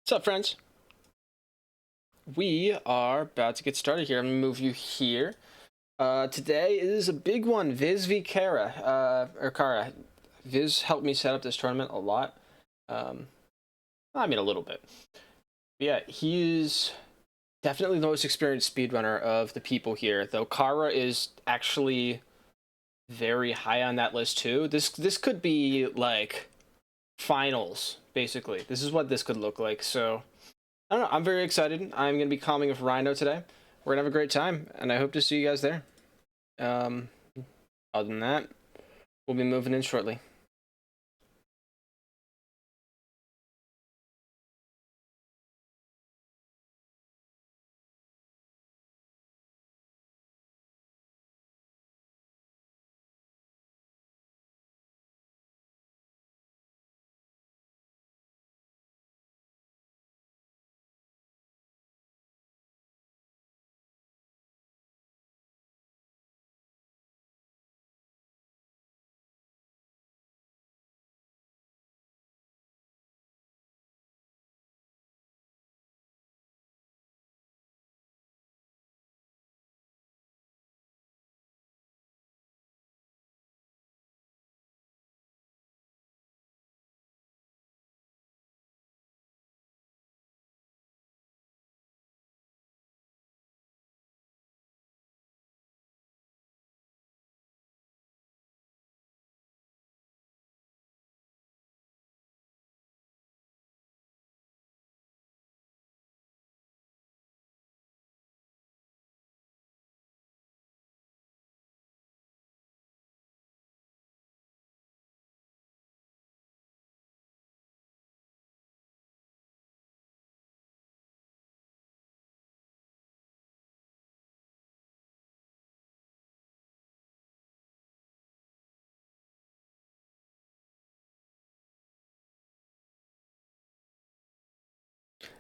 What's up, friends? We are about to get started here. I'm gonna move you here. Today is a big one. Viz v Cara. Or Cara. Viz helped me set up this tournament a lot. I mean, a little bit. But yeah, he's definitely the most experienced speedrunner of the people here. Though Cara is actually very high on that list too. This could be like finals, basically. This is what this could look like. So I don't know. I'm very excited. I'm going to be calming with Rhino today. We're going to have a great time, and I hope to see you guys there. Um, Other than that, we'll be moving in shortly.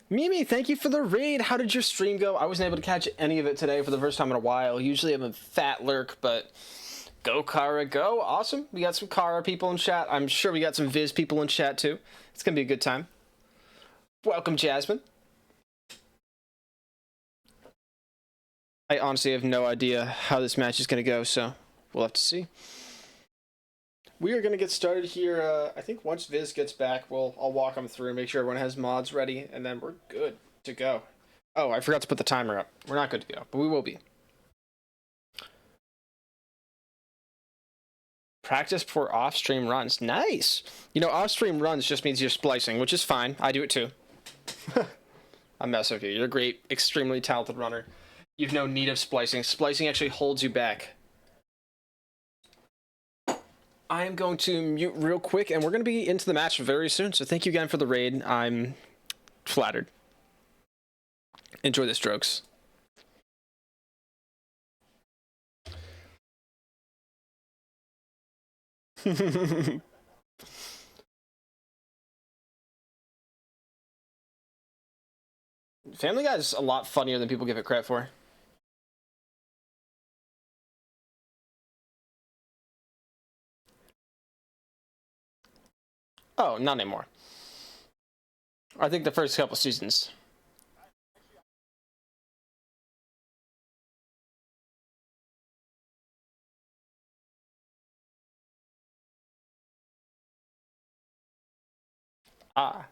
Mimi, thank you for the raid. How did your stream go? I wasn't able to catch any of it today for the first time in a while. Usually I'm a fat lurk, but go Cara, go. Awesome. We got some Cara people in chat. I'm sure we got some Viz people in chat too. It's going to be a good time. Welcome, Jasmine. I honestly have no idea how this match is going to go, so we'll have to see. We are going to get started here. I think once Viz gets back, I'll walk him through, make sure everyone has mods ready, and then we're good to go. Oh, I forgot to put the timer up. We're not good to go, but we will be. Practice for off-stream runs. Nice! You know, off-stream runs just means you're splicing, which is fine. I do it too. I'm messing with you. You're a great, extremely talented runner. You've no need of splicing. Splicing actually holds you back. I am going to mute real quick, and we're going to be into the match very soon, so thank you again for the raid. I'm flattered. Enjoy the strokes. Family Guy is a lot funnier than people give it credit for. Oh, not anymore. I think the first couple seasons. Ah.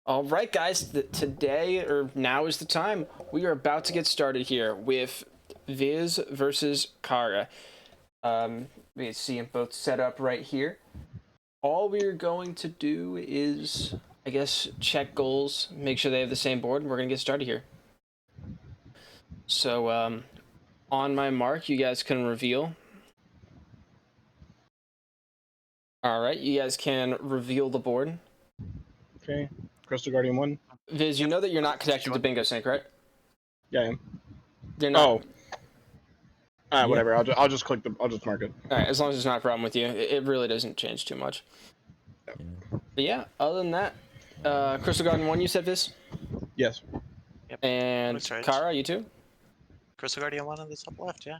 All right, guys. Today, or now is the time. We are about to get started here with Viz versus Cara. We see them both set up right here. All we're going to do is, I guess, check goals, make sure they have the same board, and we're going to get started here. So, on my mark, you guys can reveal. All right, you guys can reveal the board. Okay. Crystal Guardian 1. Viz, you know that you're not connected to Bingo Sync, right? Yeah, I am. You're not. Oh. Whatever. I'll just click the. I'll just mark it. All right, as long as it's not a problem with you, it really doesn't change too much. Yeah. But yeah, other than that, Crystal Garden 1, you said this? Yes. Yep. And Cara, you too? Crystal Guardian 1 on the top left, yeah.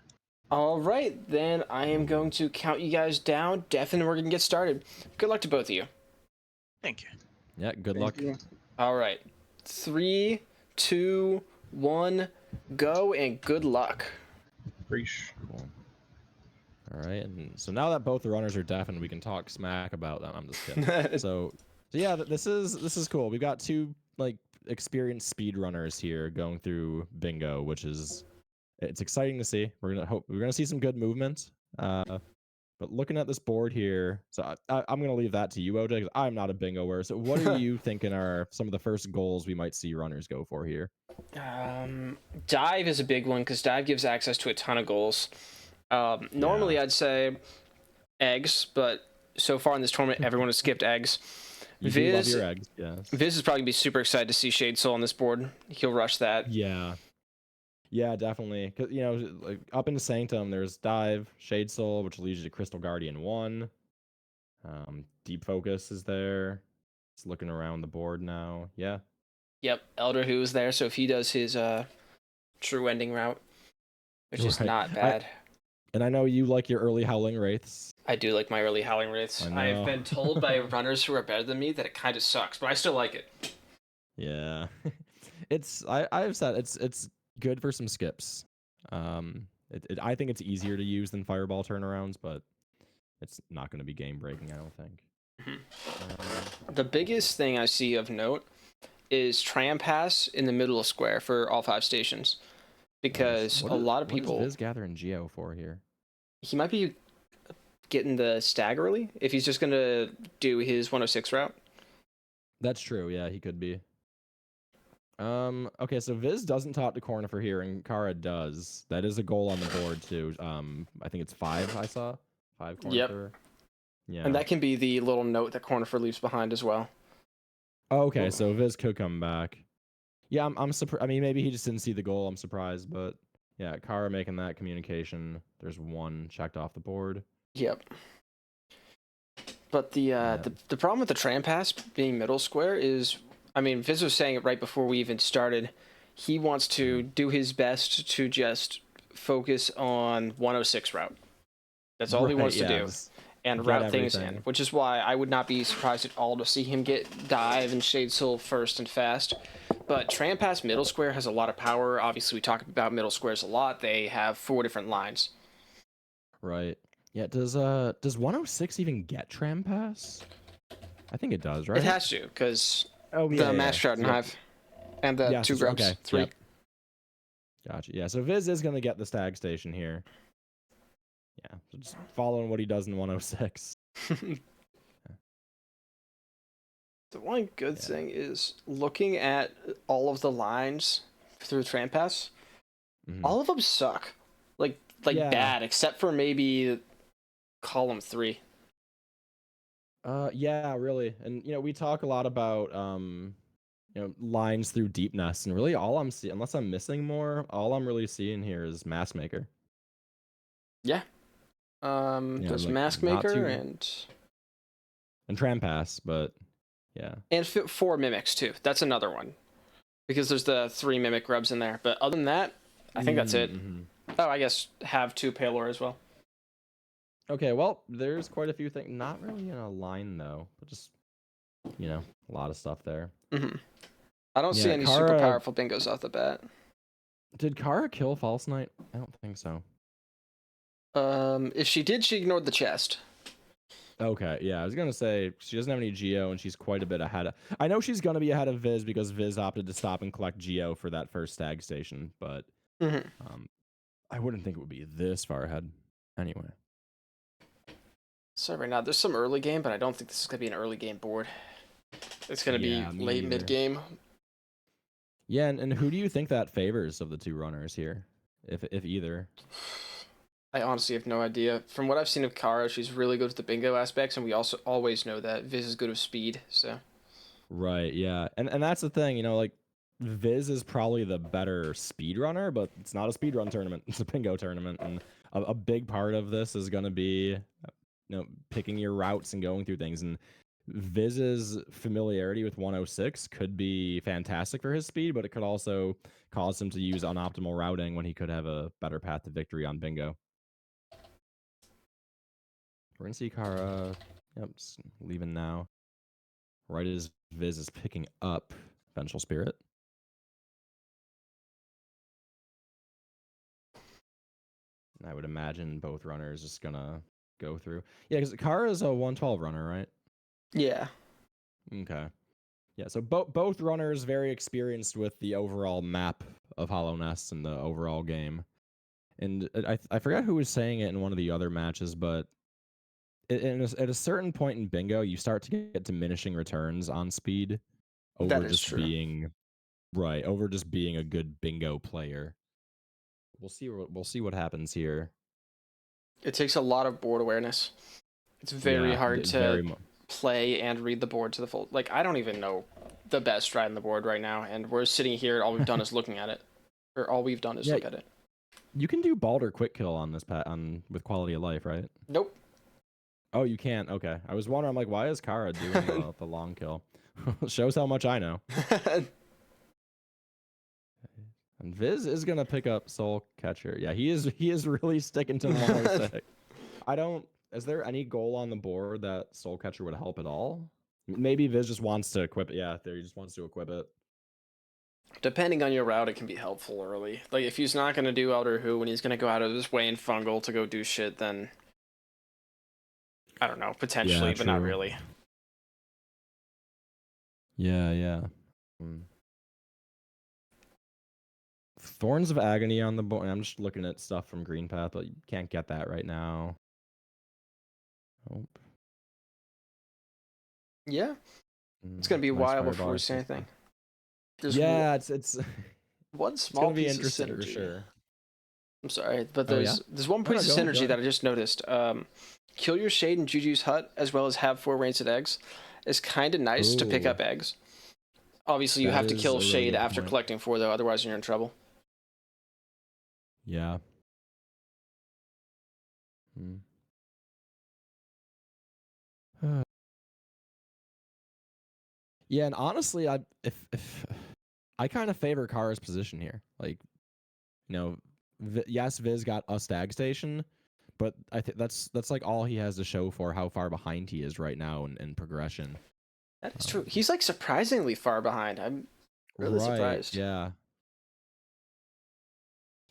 All right, then I am going to count you guys down. Definitely, we're going to get started. Good luck to both of you. Thank you. Yeah, good luck. All right. 3, 2, 1, go, and good luck. Preach. Cool. All right, and so now that both the runners are deafened, we can talk smack about them. I'm just kidding. so yeah, this is cool. We've got two like experienced speed runners here going through bingo, which is it's exciting to see. We're gonna see some good movement. But looking at this board here, so I'm gonna leave that to you, OJ, because I'm not a bingoer. So what are you thinking are some of the first goals we might see runners go for here? Dive is a big one because dive gives access to a ton of goals. Normally, I'd say eggs, but so far in this tournament, everyone has skipped eggs. You do love your eggs, yes. Viz is probably gonna be super excited to see Shade Soul on this board. He'll rush that. Yeah, definitely. Cause you know, like up into Sanctum, there's Dive, Shade Soul, which leads you to Crystal Guardian 1. Deep Focus is there. It's looking around the board now. Yeah. Yep, Elder Who is there, so if he does his true ending route, which is not bad. And I know you like your early Howling Wraiths. I do like my early Howling Wraiths. I've been told by runners who are better than me that it kind of sucks, but I still like it. Yeah. I've said it's good for some skips. I think it's easier to use than Fireball turnarounds, but it's not going to be game breaking, I don't think. The biggest thing I see of note is Tram Pass in the middle of square for all 5 stations, because a lot of people. What is Viz gathering Geo for here? He might be getting the stag early if he's just gonna do his 106 route. That's true. Yeah, he could be. Okay, so Viz doesn't top the corner for here, and Cara does. That is a goal on the board too. I think it's 5. I saw 5 corner. Yep. For. Yeah. And that can be the little note that Cornifer leaves behind as well. Okay, so Viz could come back. Yeah, I'm surprised. I mean, maybe he just didn't see the goal. I'm surprised, but yeah, Cara making that communication. There's 1 checked off the board. Yep. But the problem with the Tram Pass being middle square is, I mean, Viz was saying it right before we even started. He wants to do his best to just focus on 106 route. That's all he wants to do. And route things in, which is why I would not be surprised at all to see him get Dive and Shade Soul first and fast. But Tram Pass middle square has a lot of power. Obviously, we talk about middle squares a lot. They have 4 different lines. Right. Yeah. Does 106 even get Tram Pass? I think it does, right? It has to, because the Mass Shroud and Hive and the 2 grubs. Okay. 3. Yep. Gotcha. Yeah. So Viz is gonna get the stag station here. Yeah, so just following what he does in 106. The one good thing is looking at all of the lines through Tram Pass. All of them suck, like bad, except for maybe column 3. Yeah, really, and we talk a lot about lines through Deep Nest, and really all I'm seeing, unless I'm missing more, all I'm really seeing here is Mask Maker. Yeah. There's like Mask Maker and Tram Pass, but yeah. And 4 Mimics too. That's another one. Because there's the 3 Mimic grubs in there. But other than that, I think that's it. Oh, I guess have 2 Palor as well. Okay, well, there's quite a few things. Not really in a line though, but just a lot of stuff there. I don't see any super powerful bingos off the bat. Did Cara kill False Knight? I don't think so. If she did, she ignored the chest. Okay, yeah, I was gonna say she doesn't have any Geo, and she's quite a bit ahead. I know she's gonna be ahead of Viz because Viz opted to stop and collect Geo for that first stag station, but Mm-hmm. I wouldn't think it would be this far ahead. Anyway, So right now there's some early game, but I don't think this is gonna be an early game board. It's gonna be yeah, me late neither. mid game. Yeah, and who do you think that favors of the two runners here, if either? I honestly have no idea. From what I've seen of Cara, she's really good with the bingo aspects, and we also always know that Viz is good with speed. So Right, yeah, and that's the thing, you know, like Viz is probably the better speedrunner, but it's not a speedrun tournament; it's a bingo tournament, and a big part of this is gonna be, you know, picking your routes and going through things. And Viz's familiarity with 106 could be fantastic for his speed, but it could also cause him to use unoptimal routing when he could have a better path to victory on bingo. We're gonna see Cara. Yep, leaving now. Right as Viz is picking up Vengeful Spirit. I would imagine both runners just gonna go through. Yeah, because Cara is a 112 runner, right? yeah, Okay. Yeah, so both runners very experienced with the overall map of Hollow Nests and the overall game. And I forgot who was saying it in one of the other matches, but at a certain point in bingo, you start to get diminishing returns on speed that over is just true. being over just being a good bingo player. We'll see what happens here. It takes a lot of board awareness. It's very Yeah, hard to very much. play and read the board to the full. Like I don't even know the best strat in the board right now, and we're sitting here. All we've done is looking at it, or all we've done is Yeah, look at it. you can do Balder quick kill on this on with quality of life, right? Nope. Oh, you can't. Okay, I was wondering. I'm like, why is Cara doing the long kill? Shows how much I know. And Viz is gonna pick up Soul Catcher. Yeah, he is. He is really sticking to 106. I don't. Is there any goal on the board that Soul Catcher would help at all? Maybe Viz just wants to equip it. Yeah, there he just wants to equip it. Depending on your route, it can be helpful early. Like if he's not gonna do Elder Who and he's gonna go out of his way in Fungal to go do shit, then I don't know, potentially, Yeah, but not true. really. Yeah, yeah. Thorns of Agony on the board. I'm just looking at stuff from Green Path, but you can't get that right now. Oh. Yeah, it's gonna be a Nice while fireball before we see system. anything. There's Yeah, it's one it's small gonna be piece of interesting synergy. for sure. I'm sorry, but Oh yeah. there's one No, no, piece of go synergy ahead. that I just noticed. Kill your shade in Juju's hut, as well as have 4 rancid eggs, is kind of nice to pick Ooh, up eggs. Obviously, you that have to is kill a really shade good after point. collecting 4, though. Otherwise, you're in trouble. Yeah. Yeah, and honestly, if I kind of favor Kara's position here. Like, you know, yes, Viz got a stag station, but I think that's like all he has to show for how far behind he is right now in progression. That is true. He's like surprisingly far behind. I'm really Right. surprised. Yeah.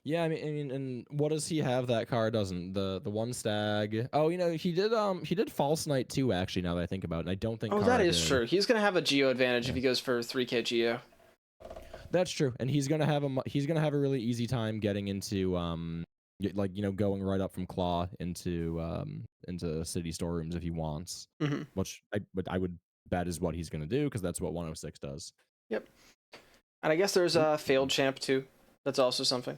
Yeah, I mean, and what does he have that Kara doesn't? The one stag. Oh, you know, he did False Night too. Actually, now that I think about it, and I don't think Oh, that Kara is did. true. He's gonna have a Geo advantage if Yeah. he goes for 3K Geo. That's true, and he's gonna have a really easy time getting into like, you know, going right up from Claw into city storerooms if he wants, Mm-hmm. which I would bet is what he's gonna do because that's what 106 does. Yep. And I guess there's a failed champ too. That's also something.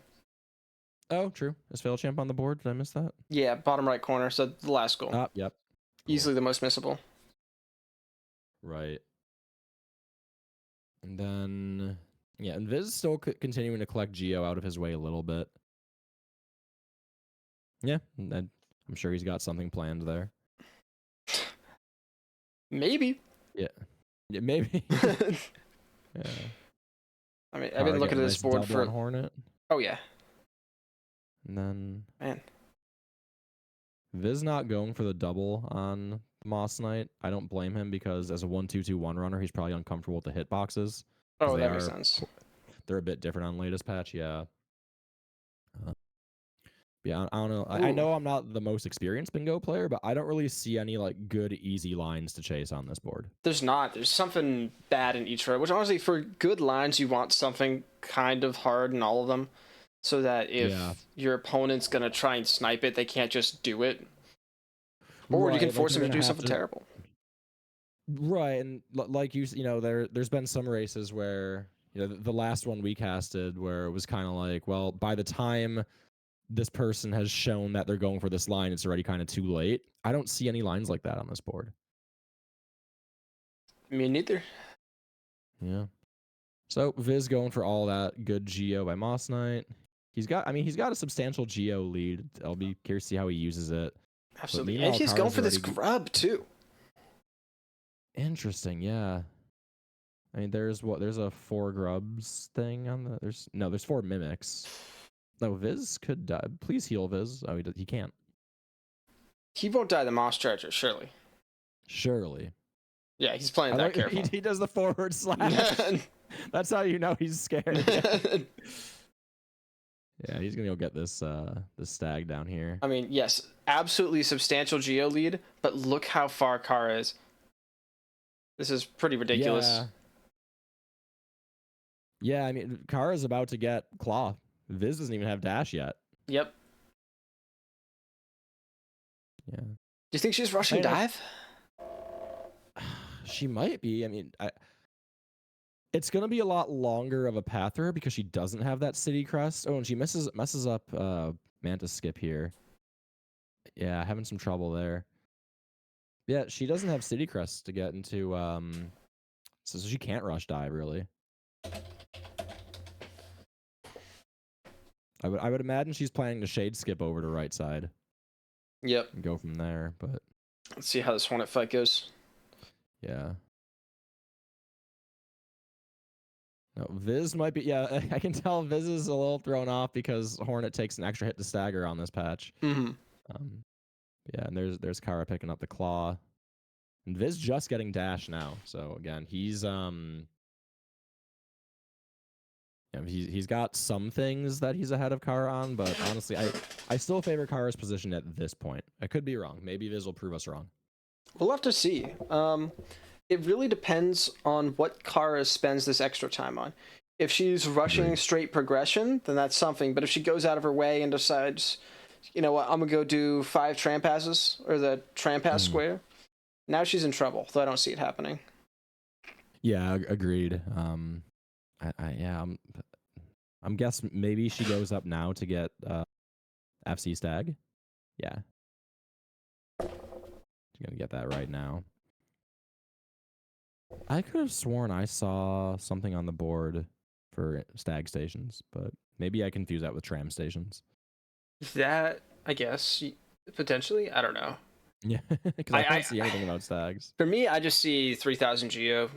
Oh, true. Is Fail Champ on the board? Did I miss that? Yeah, bottom right corner. So the last goal. Ah, yep. Cool. Easily the most missable. Right. And then, yeah, and Viz is still continuing to collect Geo out of his way a little bit. Yeah, and I'm sure he's got something planned there. Maybe. Yeah, maybe. Yeah. I mean, I've been looking at this board for. Hornet. Oh yeah. And then Man. Viz not going for the double on Moss Knight. I don't blame him because as a 1-2-2-1 runner, he's probably uncomfortable with the hitboxes. Oh, that makes sense. They're a bit different on latest patch, yeah. Yeah, I don't know. I know I'm not the most experienced bingo player, but I don't really see any like good easy lines to chase on this board. There's not. There's something bad in each row, which honestly, for good lines, you want something kind of hard in all of them, so that if your opponent's gonna try and snipe it, they can't just do it, or you can force them to do something terrible. Right, and like you know, there's been some races where the last one we casted where it was kind of like, well, by the time this person has shown that they're going for this line, it's already kind of too late. I don't see any lines like that on this board. Me neither. Yeah. So Viz going for all that good Geo by Moss Knight. He's got a substantial Geo lead. I'll be curious to see how he uses it. Absolutely. And he's going for this grub too. Interesting, yeah. I mean, there's a 4 grubs thing on the there's 4 mimics. No, Viz could die. Please heal Viz. Oh, he can't. He won't die the Moss Charger, surely. Surely. Yeah, he's playing that careful. He does the forward slash. That's how you know he's scared. Yeah, he's gonna go get this stag down here. I mean, yes, absolutely substantial Geo lead, but look how far Cara is. This is pretty ridiculous. Yeah, I mean, Cara's about to get Claw. Viz doesn't even have dash yet. Yep. Yeah. Do you think she's rushing dive? She might be. I mean, it's gonna be a lot longer of a path for her because she doesn't have that city crest. Oh, and she messes up Mantis skip here. Yeah, having some trouble there. Yeah, she doesn't have city crest to get into. So she can't rush dive really. I would imagine she's planning to shade skip over to right side. Yep. And go from there, but let's see how this Hornet fight goes. Yeah. No, Viz might be. Yeah, I can tell Viz is a little thrown off because Hornet takes an extra hit to stagger on this patch. Mm-hmm. Yeah, and there's Cara picking up the claw, and Viz just getting dash now. So again, he's got some things that he's ahead of Cara on, but honestly, I still favor Cara's position at this point. I could be wrong. Maybe Viz will prove us wrong. We'll have to see. It really depends on what Cara spends this extra time on. If she's rushing straight progression, then that's something. But if she goes out of her way and decides, you know what, I'm going to go do 5 tram passes, or the tram pass square, now she's in trouble, though I don't see it happening. Yeah, agreed. I'm guessing maybe she goes up now to get FC Stag. Yeah. She's gonna get that right now. I could have sworn I saw something on the board for Stag stations, but maybe I confuse that with tram stations. That, I guess, potentially? I don't know. Yeah, because I can't see anything about Stags. For me, I just see 3,000 Geo.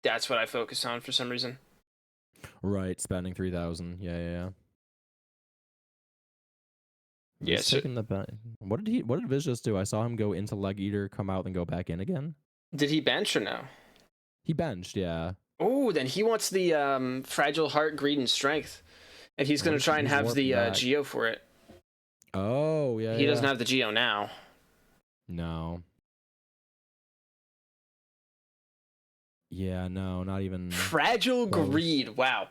That's what I focus on for some reason. Right, spending 3,000. Yeah. Yeah, so, what did Viz just do? I saw him go into Leg Eater, come out, and go back in again. Did he bench or no? He benched, yeah. Oh, then he wants the Fragile Heart, Greed, and Strength. And he's going to try and have the Geo for it. Oh, yeah. He doesn't have the Geo now. No. Yeah, no, not even. Fragile close. Greed. Wow.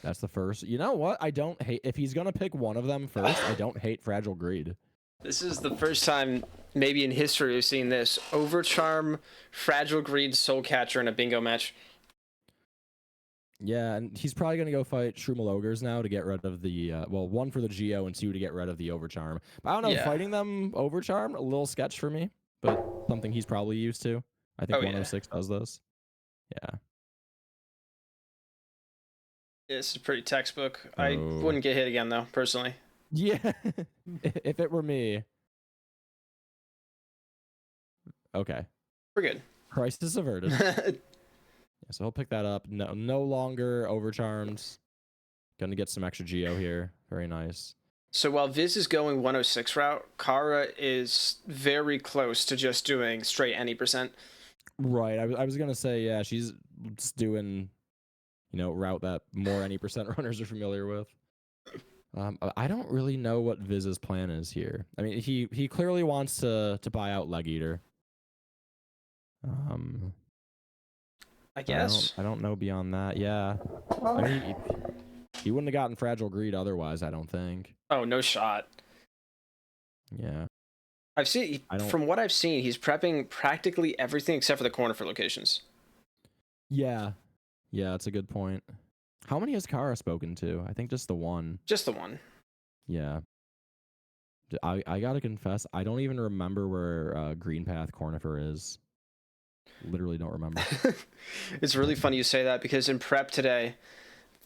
That's the first. You know what? I don't hate. If he's going to pick one of them first, I don't hate Fragile Greed. This is the first time, maybe in history, we've seen this. Overcharm, Fragile Greed, Soul Catcher in a bingo match. Yeah, and he's probably going to go fight Shroomal Ogres now to get rid of the, well, 1 for the Geo and 2 to get rid of the Overcharm. But I don't know, fighting them Overcharm, a little sketch for me, but something he's probably used to. I think 106 does this. Yeah. This is pretty textbook. I wouldn't get hit again, though, personally. Yeah, if it were me. Okay. We're good. Crisis averted. Yeah, so he'll pick that up. No longer overcharmed. Gonna get some extra Geo here. Very nice. So while Viz is going 106 route, Cara is very close to just doing straight any percent. Right. I was gonna say, yeah, she's just doing, route that more any percent runners are familiar with. I don't really know what Viz's plan is here. I mean, he clearly wants to buy out Leg Eater. I guess. I don't know beyond that. Yeah. I mean, he wouldn't have gotten Fragile Greed otherwise, I don't think. Oh, no shot. Yeah. From what I've seen, he's prepping practically everything except for the corner for locations. Yeah. Yeah, that's a good point. How many has Cara spoken to? I think just the one. Just the one. Yeah. I gotta confess, I don't even remember where Green Path Cornifer is. Literally don't remember. It's really funny you say that because in prep today,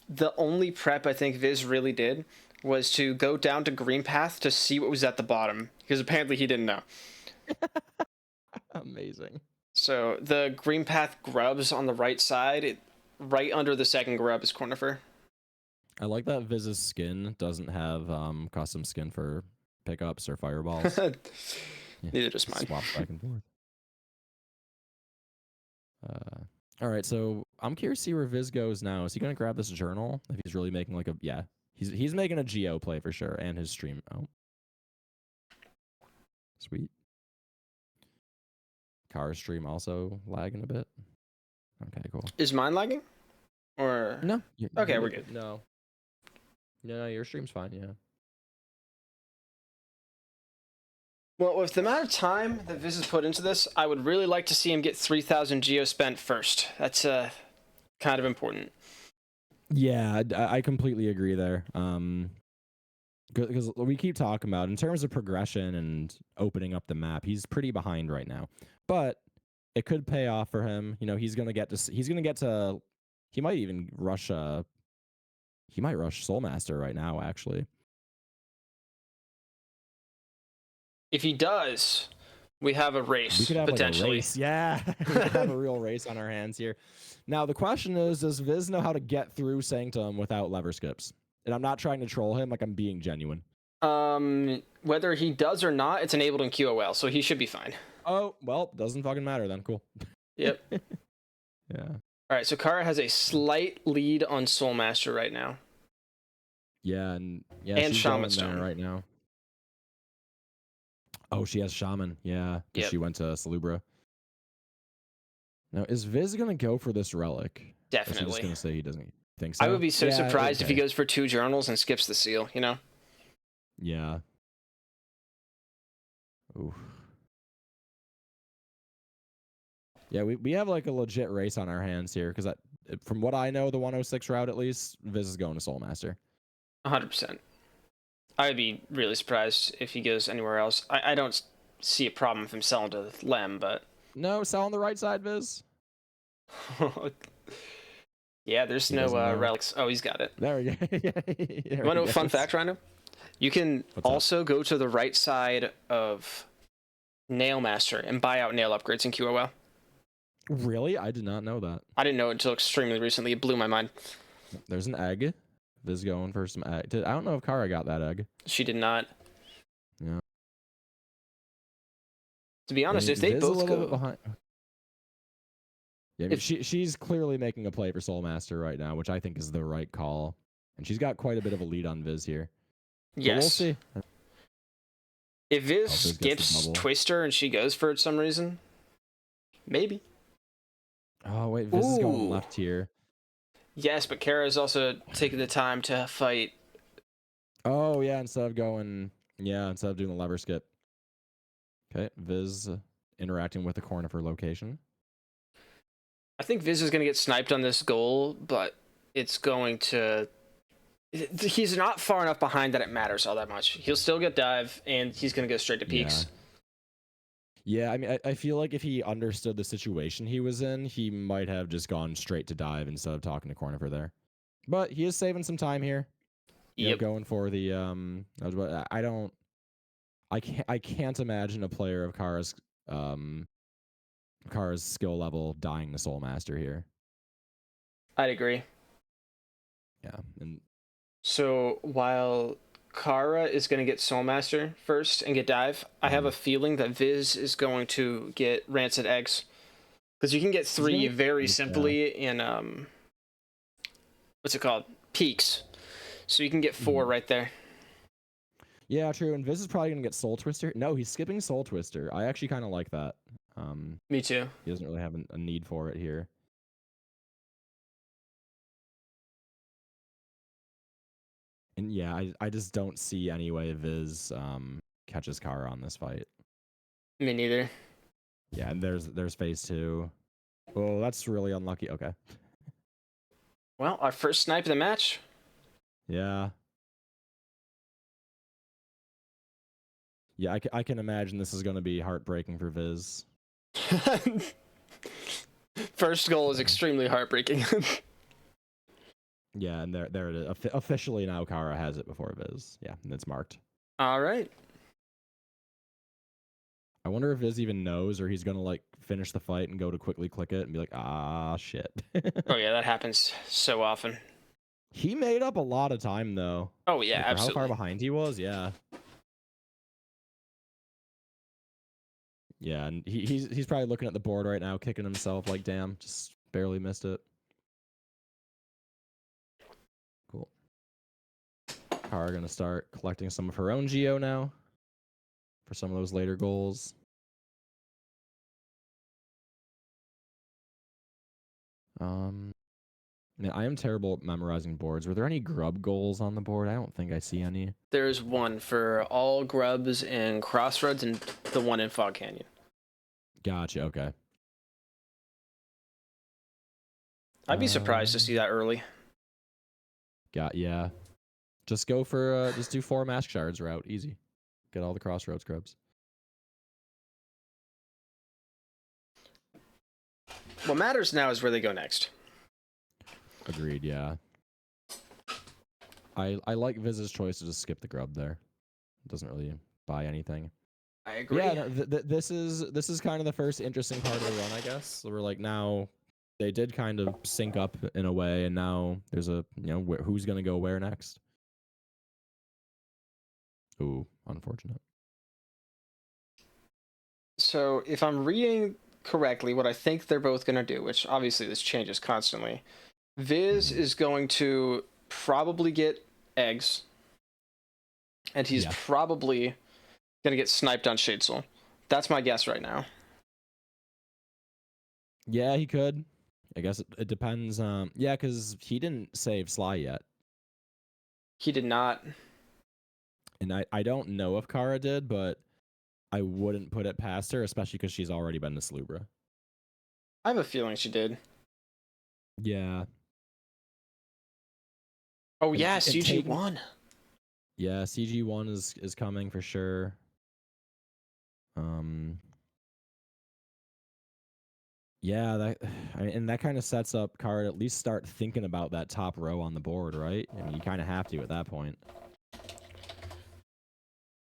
the only prep I think Viz really did was to go down to Green Path to see what was at the bottom because apparently he didn't know. Amazing. So the Green Path grubs on the right side, right under the second grub is Cornifer. I like that Viz's skin doesn't have custom skin for pickups or fireballs. Neither does mine. Swap back and forth. All right, so I'm curious to see where Viz goes now. Is he gonna grab this journal? If he's really making like a he's making a Geo play for sure, and his stream. Oh, sweet. Cara's stream also lagging a bit. Okay, cool. Is mine lagging? Or No. Okay, we're good. No. No, your stream's fine. Yeah. Well, with the amount of time that Viz has put into this, I would really like to see him get 3,000 Geo spent first. That's kind of important. Yeah, I completely agree there. Because we keep talking about in terms of progression and opening up the map, he's pretty behind right now. But it could pay off for him. You know, he might even rush he might rush Soulmaster right now, actually. If he does, we have a race. We could have potentially. like a race. Yeah, we could have a real race on our hands here. Now the question is, does Viz know how to get through Sanctum without lever skips? And I'm not trying to troll him, like I'm being genuine. Whether he does or not, it's enabled in QOL, so he should be fine. Oh, well, doesn't fucking matter then. Cool. Yep. Yeah. All right, so Cara has a slight lead on Soulmaster right now. Yeah, and and she's Shaman going Stone there right now. Oh, she has Shaman. Yeah, because she went to Salubra. Now, is Viz gonna go for this relic? Definitely. Or is he just gonna say he doesn't think so? I would be so surprised if he okay. goes for 2 journals and skips the seal. You know? Yeah. Ooh. Yeah, we have like a legit race on our hands here because from what I know, the 106 route at least, Viz is going to Soulmaster. 100%. I would be really surprised if he goes anywhere else. I don't see a problem with him selling to Lem, but no, sell on the right side, Viz. Yeah, there's no relics. Oh, he's got it. There we go. You want to know a fun fact, Rhino? You can also go to the right side of Nail Master and buy out nail upgrades in QOL. Really? I did not know that. I didn't know it until extremely recently. It blew my mind. There's an egg. Viz going for some egg. I don't know if Cara got that egg. She did not. Yeah. To be honest, if they Viz both a little go bit behind. Yeah, I mean, she's clearly making a play for Soulmaster right now, which I think is the right call. And she's got quite a bit of a lead on Viz here. Yes. But we'll see. If Viz skips Twister and she goes for it some reason, maybe. Oh, wait, Viz is going left here. Yes, but Cara is also taking the time to fight. Oh, yeah, instead of doing the lever skip. Okay, Viz interacting with the corner for location. I think Viz is going to get sniped on this goal, but it's going to... He's not far enough behind that it matters all that much. He'll still get dive, and he's going to go straight to peaks. Yeah, I mean, I feel like if he understood the situation he was in, he might have just gone straight to dive instead of talking to Cornifer there. But he is saving some time here. Yep. Going for the I can't imagine a player of Cara's skill level dying to Soulmaster here. I'd agree. Yeah, and so while Cara is going to get Soulmaster first and get dive, I have a feeling that Viz is going to get Rancid Eggs. Because you can get 3 very simply in, what's it called? Peaks. So you can get 4 right there. Yeah, true. And Viz is probably gonna get Soul Twister. No, he's skipping Soul Twister. I actually kind of like that. Me too. He doesn't really have a need for it here. And yeah, I just don't see any way Viz catches Cara on this fight. Me neither. Yeah, and there's phase 2. Oh, that's really unlucky. Okay. Well, our first snipe of the match. Yeah. Yeah, I can imagine this is going to be heartbreaking for Viz. First goal is extremely heartbreaking. Yeah, and there it is. Officially now Cara has it before Viz. Yeah, and it's marked. All right. I wonder if Viz even knows, or he's going to like finish the fight and go to quickly click it and be like, ah, shit. Oh yeah, that happens so often. He made up a lot of time though. Oh yeah, Like, for absolutely. how far behind he was, yeah. Yeah, and he's probably looking at the board right now, kicking himself like, damn, just barely missed it. Cool. Cara gonna start collecting some of her own Geo now for some of those later goals. Man, I am terrible at memorizing boards. Were there any grub goals on the board? I don't think I see any. There's one for all grubs in Crossroads and the one in Fog Canyon. Gotcha. Okay. I'd be surprised to see that early. Yeah. Just go for just do 4 mask shards route. Easy. Get all the Crossroads grubs. What matters now is where they go next. Agreed, yeah. I like Viz's choice to just skip the grub there. It doesn't really buy anything. I agree. Yeah, no, this is kind of the first interesting part of the run, I guess. So we're like, now they did kind of sync up in a way, and now there's a, who's gonna go where next? Ooh, unfortunate. So if I'm reading correctly, what I think they're both going to do, which obviously this changes constantly, Viz is going to probably get eggs, and he's probably going to get sniped on Shadesel. That's my guess right now. Yeah, he could. I guess it depends. Yeah, because he didn't save Sly yet. He did not. And I don't know if Cara did, but I wouldn't put it past her, especially because she's already been to Slubra. I have a feeling she did. Yeah. Oh yeah, CG1. Yeah, CG1 is coming for sure. Yeah, that kind of sets up Cara to at least start thinking about that top row on the board, right? I mean, you kind of have to at that point.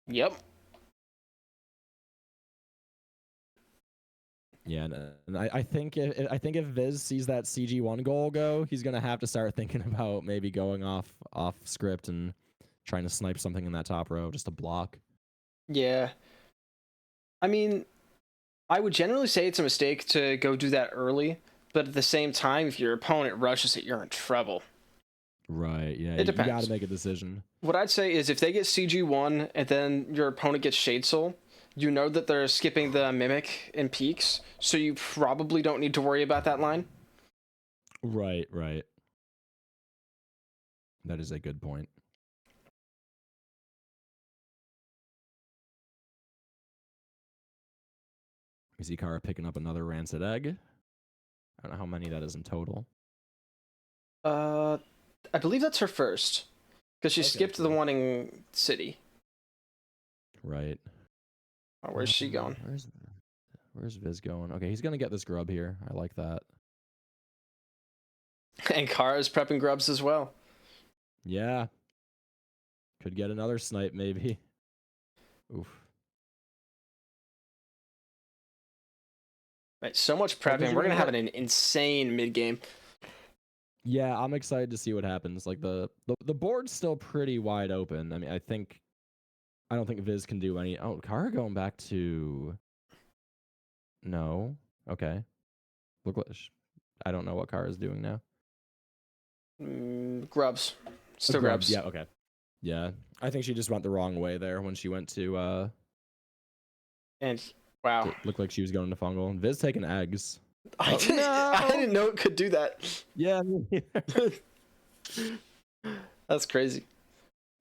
Yep. Yeah, and I think if Viz sees that CG1 goal go, he's gonna have to start thinking about maybe going off script and trying to snipe something in that top row just to block. Yeah. I mean, I would generally say it's a mistake to go do that early, but at the same time, if your opponent rushes it, you're in trouble. Right, yeah. It depends. You gotta make a decision. What I'd say is if they get CG1 and then your opponent gets Shadesol, you know that they're skipping the Mimic and Peaks, so you probably don't need to worry about that line. Right. That is a good point. We see Cara picking up another rancid egg. I don't know how many that is in total. I believe that's her first, because she skipped the one in City. Right. Oh, where's she going? Where's Viz going? Okay, he's gonna get this grub here. I like that. And Kara's prepping grubs as well. Yeah. Could get another snipe, maybe. Oof. Right, so much prepping. We're gonna have an insane mid game. Yeah, I'm excited to see what happens. Like the board's still pretty wide open. I mean, I don't think Viz can do any. Oh, Cara going back to. No. Okay. Look what I don't know what Cara's doing now. Grubs. Still grubs. grubs. Yeah, okay. Yeah, I think she just went the wrong way there when she went to. And wow, It looked like she was going to fungal. And Viz taking eggs. I Oh, didn't. I no! didn't know it could do that. Yeah. That's crazy.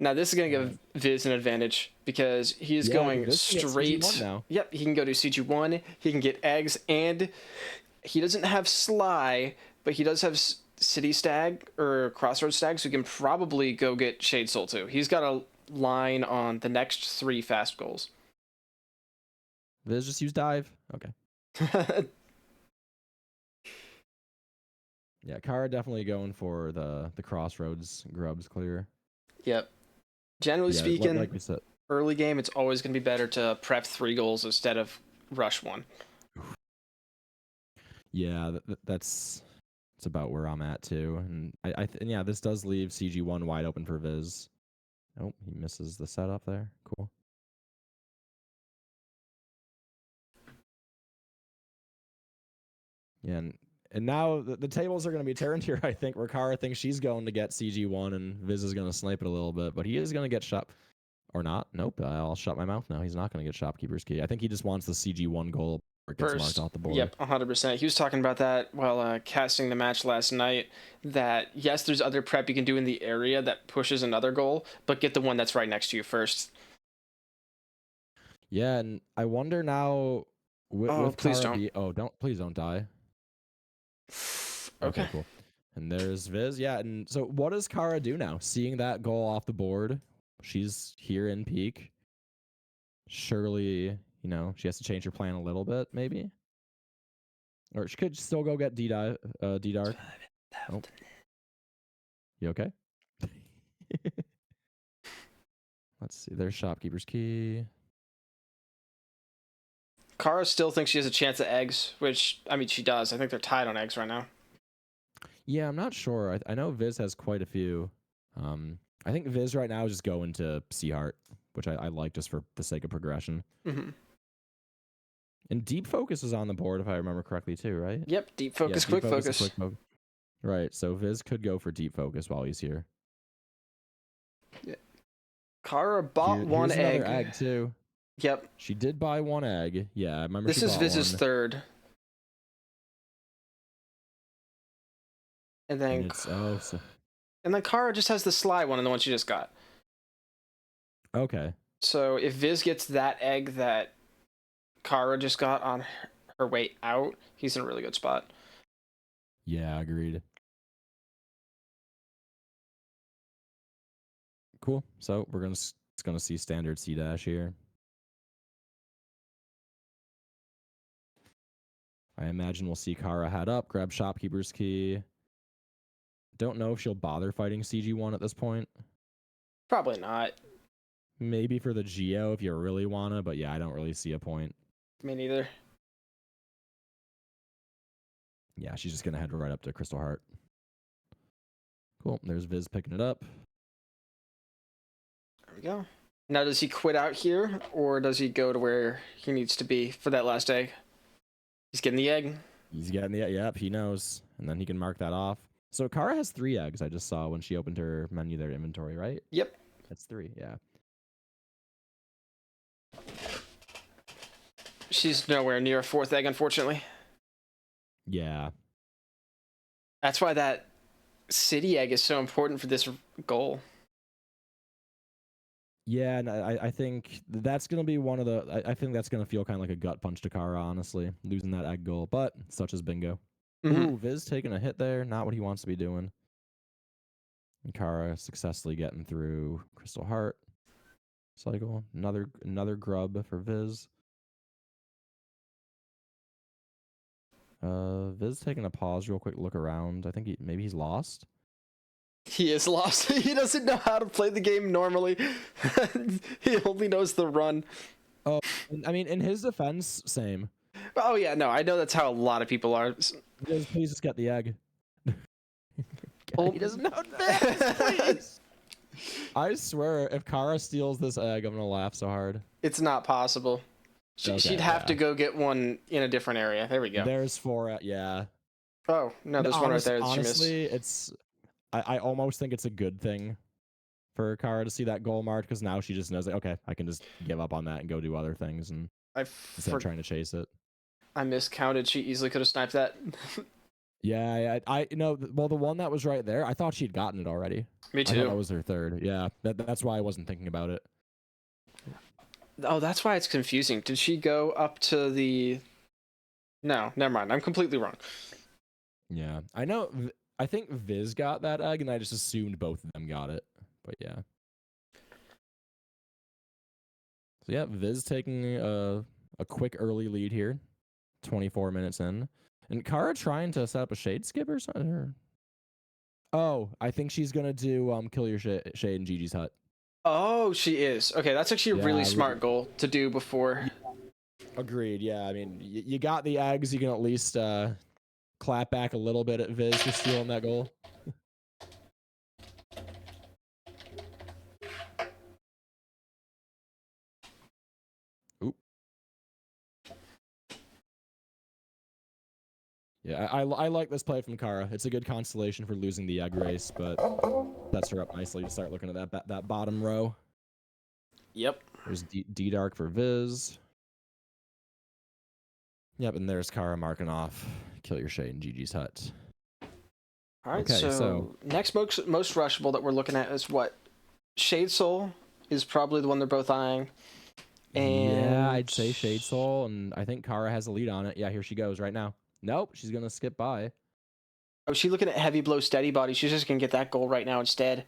Now this is gonna give Viz an advantage because he is Yeah, going Viz can get straight. CG1 now. Yep, he can go to CG1. He can get eggs, and he doesn't have Sly, but he does have City Stag or Crossroads Stag, so he can probably go get Shade Soul too. He's got a line on the next 3 fast goals. Viz just use dive. Okay. Yeah, Cara definitely going for the crossroads grubs clear. Yep. Generally Yeah, speaking, like we said. early game, it's always going to be better to prep 3 goals instead of rush 1. Yeah, that's about where I'm at too, and and yeah, this does leave CG1 wide open for Viz. Oh, he misses the setup there. Cool. Yeah, and now the tables are going to be turned here, I think, where Cara thinks she's going to get CG1 and Viz is going to snipe it a little bit, but he is going to get shop. Or not. Nope, I'll shut my mouth now. He's not going to get Shopkeeper's Key. I think he just wants the CG1 goal or it gets marked off the board. Yep, 100%. He was talking about that while casting the match last night, that yes, there's other prep you can do in the area that pushes another goal, but get the one that's right next to you first. Yeah, and I wonder now with please Cara don't. please don't die. Okay. Cool. And there's Viz. Yeah, and so what does Cara do now? Seeing that goal off the board, she's here in peak. Surely, she has to change her plan a little bit, maybe. Or she could still go get D-Dark. Oh. You okay? Let's see. There's Shopkeeper's Key. Cara still thinks she has a chance at eggs, which, I mean, she does. I think they're tied on eggs right now. Yeah, I'm not sure. I know Viz has quite a few. I think Viz right now is just going to Seaheart, which I like just for the sake of progression. Mm-hmm. And Deep Focus is on the board, if I remember correctly, too, right? Yep, Deep Focus, Deep Quick Focus. Right, so Viz could go for Deep Focus while he's here. Yeah. Cara bought one here's egg. Another egg, too. Yep. She did buy one egg. Yeah, I remember This is Viz's 3rd. And then and then Cara just has the Sly one and the one she just got. Okay. So if Viz gets that egg that Cara just got on her way out, he's in a really good spot. Yeah, agreed. Cool. So we're gonna see standard C dash here. I imagine we'll see Cara head up, grab Shopkeeper's Key. Don't know if she'll bother fighting CG1 at this point. Probably not. Maybe for the Geo if you really wanna, but yeah, I don't really see a point. Me neither. Yeah, she's just gonna head right up to Crystal Heart. Cool. There's Viz picking it up. There we go. Now, does he quit out here, or does he go to where he needs to be for that last egg? He's getting the egg. He's getting the egg. Yep, he knows. And then he can mark that off. So Cara has 3 eggs, I just saw when she opened her menu there, inventory, right? Yep. That's 3, yeah. She's nowhere near a 4th egg, unfortunately. Yeah. That's why that city egg is so important for this goal. Yeah, and I think that's going to be one of the... I think that's going to feel kind of like a gut punch to Cara, honestly, losing that egg goal. But such as bingo. Mm-hmm. Ooh, Viz taking a hit there. Not what he wants to be doing. And Cara successfully getting through Crystal Heart cycle. Another grub for Viz. Viz taking a pause, real quick look around. I think maybe he's lost. He is lost. He doesn't know how to play the game normally. He only knows the run. Oh, I mean, in his defense, same. Oh yeah, no, I know that's how a lot of people are. Please just get the egg. Oh. He doesn't know this, please. I swear, if Cara steals this egg, I'm gonna laugh so hard. It's not possible. She'd have to go get one in a different area. There we go. There's 4, yeah. Oh, no, there's one right there that she missed. Honestly, I almost think it's a good thing for Cara to see that goal marked because now she just knows like, okay, I can just give up on that and go do other things and instead of trying to chase it. I miscounted. She easily could have sniped that. Yeah, I well, the one that was right there, I thought she'd gotten it already. Me I thought too. that was her third. Yeah, that's why I wasn't thinking about it. Oh, that's why it's confusing. Did she go up to the... No, never mind. I'm completely wrong. Yeah, I know. I think Viz got that egg, and I just assumed both of them got it. But yeah. So yeah, Viz taking a quick early lead here, 24 minutes in, and Cara trying to set up a shade skip or something. Oh, I think she's gonna do kill your shade in Gigi's hut. Oh, she is. Okay, that's actually a really smart goal to do before. Agreed. Yeah, I mean, you got the eggs. You can at least clap back a little bit at Viz for stealing that goal. Oop. Yeah, I like this play from Cara. It's a good consolation for losing the egg race, but sets her up nicely to start looking at that bottom row. Yep. There's D Dark for Viz. Yep, and there's Cara marking off kill your shade in Gigi's hut. All right, Okay, so next most rushable that we're looking at is what? Shade Soul is probably the one they're both eyeing. And yeah, I'd say Shade Soul, and I think Cara has a lead on it. Yeah, here she goes right now. Nope, she's gonna skip by. Oh, she's looking at Heavy Blow Steady Body. She's just gonna get that goal right now instead.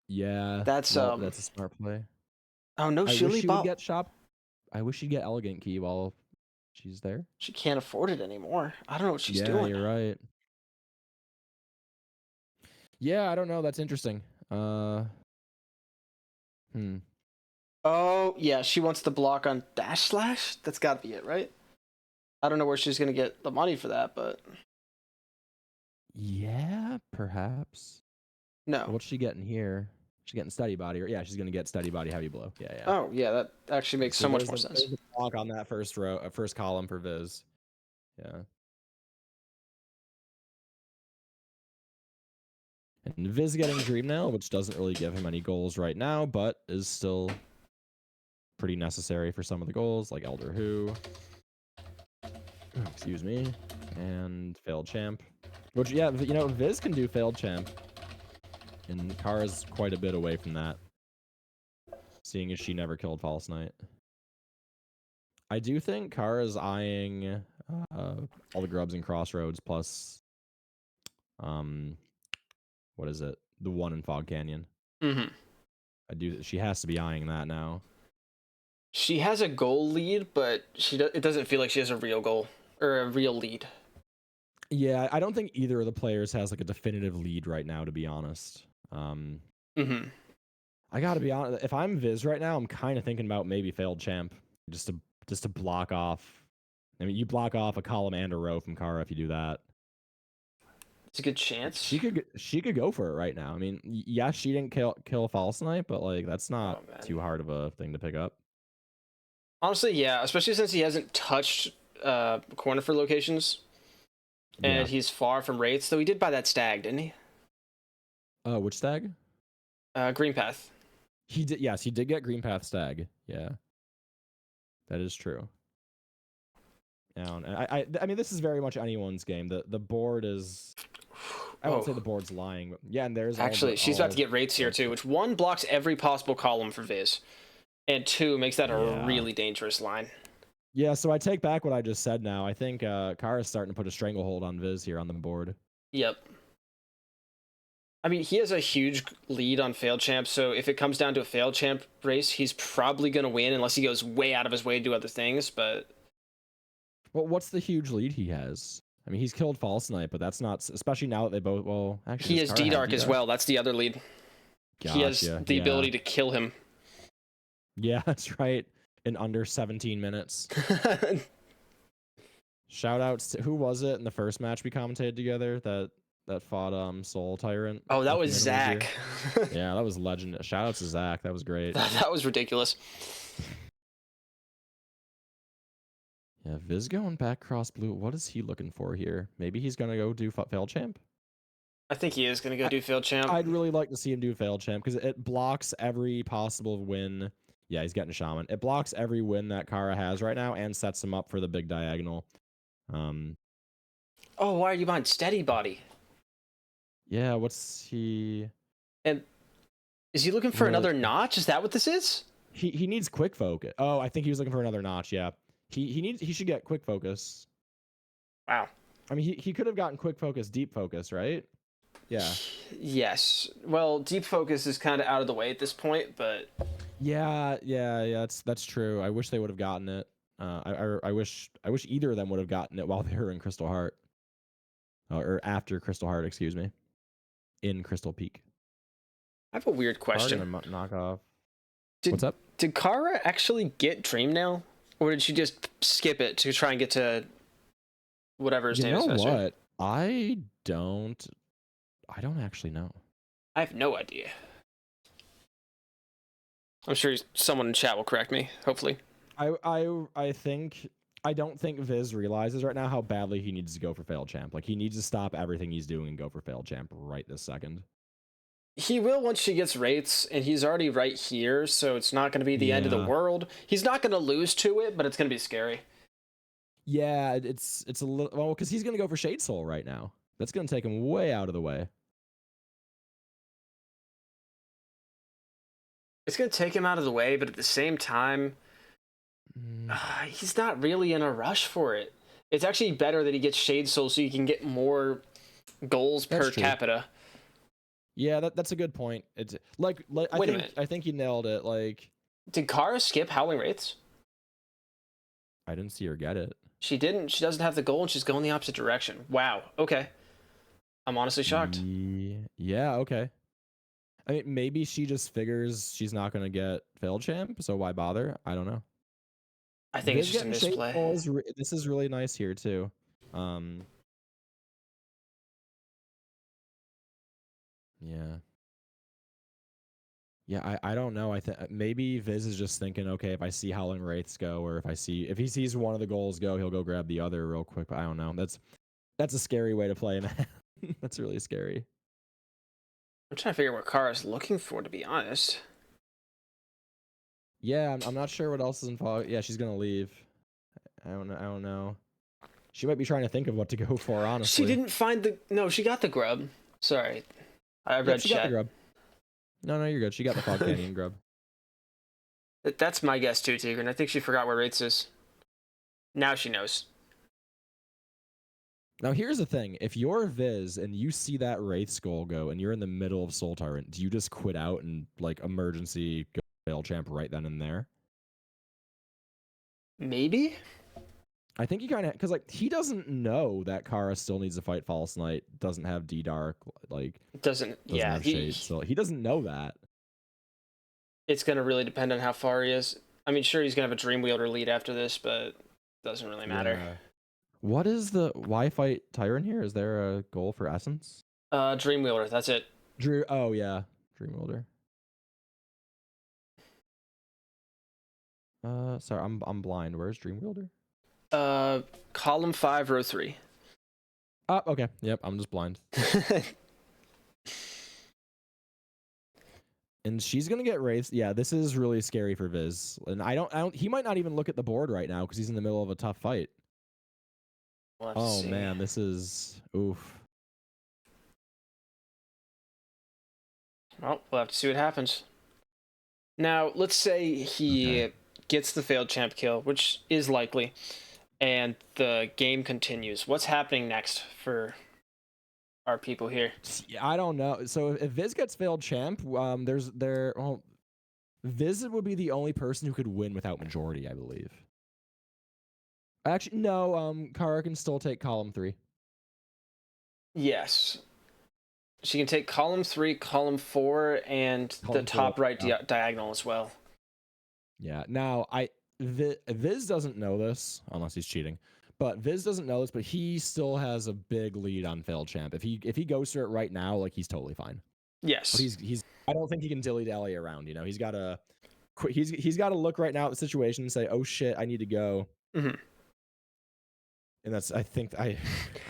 Yeah, that's a smart play. Oh no, I wish she would get shop. I wish she'd get Elegant Key while she's there. She can't afford it anymore. I don't know what she's doing. Yeah, you're right. Yeah, I don't know. That's interesting. Oh, yeah, she wants the block on Dash Slash? That's gotta be it, right? I don't know where she's gonna get the money for that, but... Yeah, perhaps. No. What's she getting here? She's getting Steady Body. Yeah, she's gonna get Steady Body, Heavy Blow. Yeah, yeah. Oh, yeah, that actually makes so much more sense. There's a block on that first row, first column for Viz. Yeah. And Viz getting Dream Nail, which doesn't really give him any goals right now, but is still pretty necessary for some of the goals, like Elder Who. Excuse me. And Failed Champ. Which, yeah, you know, Viz can do Failed Champ. And Cara's quite a bit away from that. Seeing as she never killed False Knight. I do think Cara's eyeing all the grubs and Crossroads plus what is it? The one in Fog Canyon. Mm-hmm. She has to be eyeing that now. She has a goal lead, but it doesn't feel like she has a real goal or a real lead. Yeah, I don't think either of the players has like a definitive lead right now, to be honest. Mm-hmm. I gotta be honest. If I'm Viz right now, I'm kind of thinking about maybe Failed Champ, just to block off. I mean, you block off a column and a row from Cara if you do that. It's a good chance. She could go for it right now. I mean, yes, she didn't kill False Knight, but like that's not too hard of a thing to pick up. Honestly, yeah, especially since he hasn't touched corner for locations, and he's far from wraiths. Though he did buy that stag, didn't he? Which stag? Green Path. He did. Yes, he did get Green Path stag. Yeah, that is true. I mean, this is very much anyone's game. The board is. I won't say the board's lying, but yeah, and there's actually she's about to get wraiths here too, which one blocks every possible column for Viz, and two makes that a really dangerous line. Yeah, so I take back what I just said. Now I think Cara's starting to put a stranglehold on Viz here on the board. Yep. I mean, he has a huge lead on Failed Champ, so if it comes down to a Failed Champ race, he's probably gonna win unless he goes way out of his way to do other things. But well, what's the huge lead he has? I mean, he's killed False Knight, but that's not, especially now that they both, well, actually... He has D-Dark as well, that's the other lead. Gotcha, he has the ability to kill him. Yeah, that's right. In under 17 minutes. Shoutouts to, who was it in the first match we commentated together that fought Soul Tyrant? Oh, that was Zach. Yeah, that was legend. Shoutouts to Zach, that was great. That was ridiculous. Yeah, Viz going back cross blue. What is he looking for here? Maybe he's gonna go do Failed Champ? I think he is gonna go do field champ. I'd really like to see him do failed champ because it blocks every possible win. Yeah, he's getting a shaman. It blocks every win that Cara has right now and sets him up for the big diagonal. Oh, why are you buying steady body? Yeah, what's he? And is he looking for another notch? Is that what this is? He needs quick focus. Oh, I think he was looking for another notch. Yeah, he should get quick focus. Wow. I mean, he could have gotten quick focus, deep focus, right? Yeah. Yes. Well, deep focus is kind of out of the way at this point, but Yeah. That's true. I wish they would have gotten it. I wish either of them would have gotten it while they were in Crystal Heart, or after Crystal Heart, excuse me, in Crystal Peak. I have a weird question. Knock off. Did, What's up? Did Cara actually get Dream Nail, or did she just skip it to try and get to whatever his name is? You know what? I don't actually know. I have no idea. I'm sure someone in chat will correct me, hopefully. I don't think Viz realizes right now how badly he needs to go for failed champ. Like, he needs to stop everything he's doing and go for failed champ right this second. He will once she gets Wraiths, and he's already right here, so it's not going to be the end of the world. He's not going to lose to it, but it's going to be scary. Yeah, it's a little, well, because he's going to go for Shade Soul right now. That's going to take him way out of the way. It's going to take him out of the way, but at the same time, he's not really in a rush for it. It's actually better that he gets Shade Soul so you can get more goals per capita. Yeah, that's a good point. It's like I think you nailed it. Like, did Cara skip Howling Wraiths? I didn't see her get it. She didn't. She doesn't have the goal, and she's going the opposite direction. Wow. Okay. I'm honestly shocked. Yeah. Okay. I mean, maybe she just figures she's not going to get failed champ, so why bother? I don't know. I think it's just a misplay. This is really nice here too. Yeah, I don't know. I think maybe Viz is just thinking, okay, if I see Howling Wraiths go, or if he sees one of the goals go, he'll go grab the other real quick. But I don't know. That's a scary way to play, man. That's really scary. I'm trying to figure out what Cara's looking for, to be honest. Yeah, I'm not sure what else is involved. Yeah, she's gonna leave. I don't know. She might be trying to think of what to go for, honestly. She didn't find the... No, she got the grub. Sorry. I read she got the grub. No, you're good. She got the Fog Canyon grub. That's my guess too, Tigran. I think she forgot where Wraiths is. Now she knows. Now here's the thing. If you're Viz and you see that Wraith Skull go and you're in the middle of Soul Tyrant, do you just quit out and, like, emergency go fail champ right then and there? Maybe? I think he kind of, because, like, he doesn't know that Cara still needs to fight False Knight, doesn't have D-Dark, like... Doesn't have Shade, so he doesn't know that. It's going to really depend on how far he is. I mean, sure, he's going to have a Dream Wielder lead after this, but it doesn't really matter. Yeah. What is the... Why fight Tyrant here? Is there a goal for Essence? Dream Wielder, that's it. Oh, yeah. Dream Wielder. Sorry, I'm blind. Where's Dream Wielder? Column 5, row 3. Okay. Yep, I'm just blind. And she's gonna get raised. Yeah, this is really scary for Viz. And I don't. He might not even look at the board right now because he's in the middle of a tough fight. Oh man, this is oof. Well, we'll have to see what happens. Now, let's say he gets the failed champ kill, which is likely, and the game continues. What's happening next for our people here? I don't know. So if Viz gets failed champ, Viz would be the only person who could win without majority, I believe. Actually, no. Cara can still take column 3. Yes, she can take column 3, column 4, and the top right diagonal as well. Yeah. Now, Viz doesn't know this unless he's cheating. But Viz doesn't know this, but he still has a big lead on failed champ. If he goes to it right now, like, he's totally fine. Yes. But he's I don't think he can dilly-dally around, you know. He's got to look right now at the situation and say, "Oh shit, I need to go." Mm-hmm. And I think I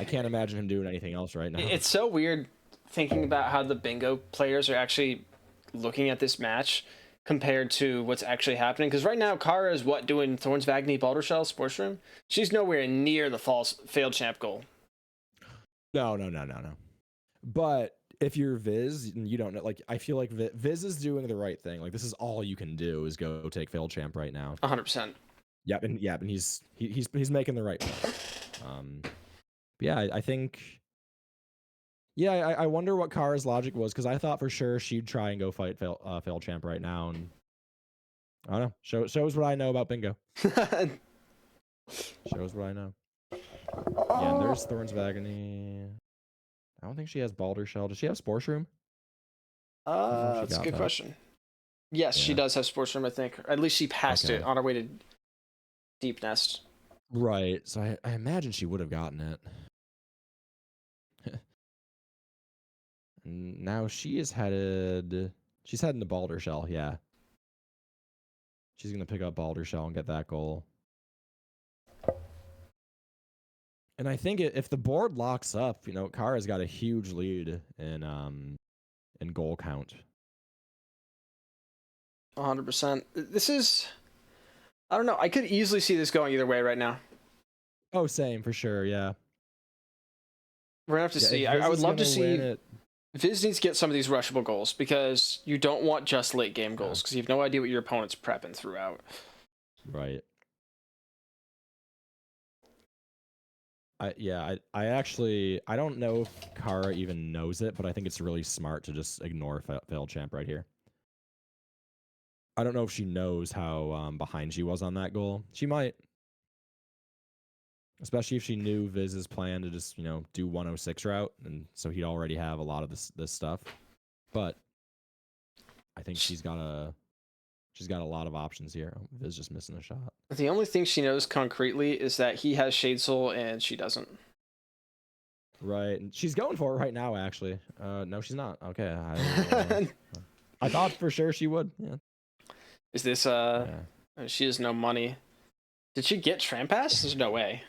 can't imagine him doing anything else right now. It's so weird thinking about how the bingo players are actually looking at this match compared to what's actually happening. Because right now, Cara is what, doing Thorns, Vagny, Baldershell, Sports Room? She's nowhere near the failed champ goal. No. But if you're Viz and you don't know, like, I feel like Viz is doing the right thing. Like, this is all you can do is go take failed champ right now. 100%. Yep, and he's making the right play. Yeah, I think. Yeah, I wonder what Cara's logic was, because I thought for sure she'd try and go fight failed champ right now, and I don't know. Shows what I know about bingo. Shows what I know. Yeah, and there's Thorns Vagony. I don't think she has Balder Shell. Does she have Spore Shroom? That's a good question. Yes, she does have Sports Room, I think. Or at least she passed it on her way to Deep Nest. Right. So I imagine she would have gotten it. And now she's heading to Balder Shell, yeah. She's gonna pick up Balder Shell and get that goal. And I think if the board locks up, you know, Cara's got a huge lead in goal count. 100%. This is, I don't know. I could easily see this going either way right now. Oh, same for sure. Yeah. We're gonna have to see. I would love to see. Viz needs to get some of these rushable goals, because you don't want just late game goals, because you have no idea what your opponent's prepping throughout. Right. I actually, I don't know if Cara even knows it, but I think it's really smart to just ignore failed champ right here. I don't know if she knows how behind she was on that goal. She might. Especially if she knew Viz's plan to just, you know, do 106 route, and so he'd already have a lot of this stuff. But I think she's got a lot of options here. Oh, Viz just missing a shot. The only thing she knows concretely is that he has Shade Soul and she doesn't. Right, and she's going for it right now. Actually, no, she's not. Okay, I thought for sure she would. Yeah. Is this She has no money. Did she get Tram Pass? There's no way.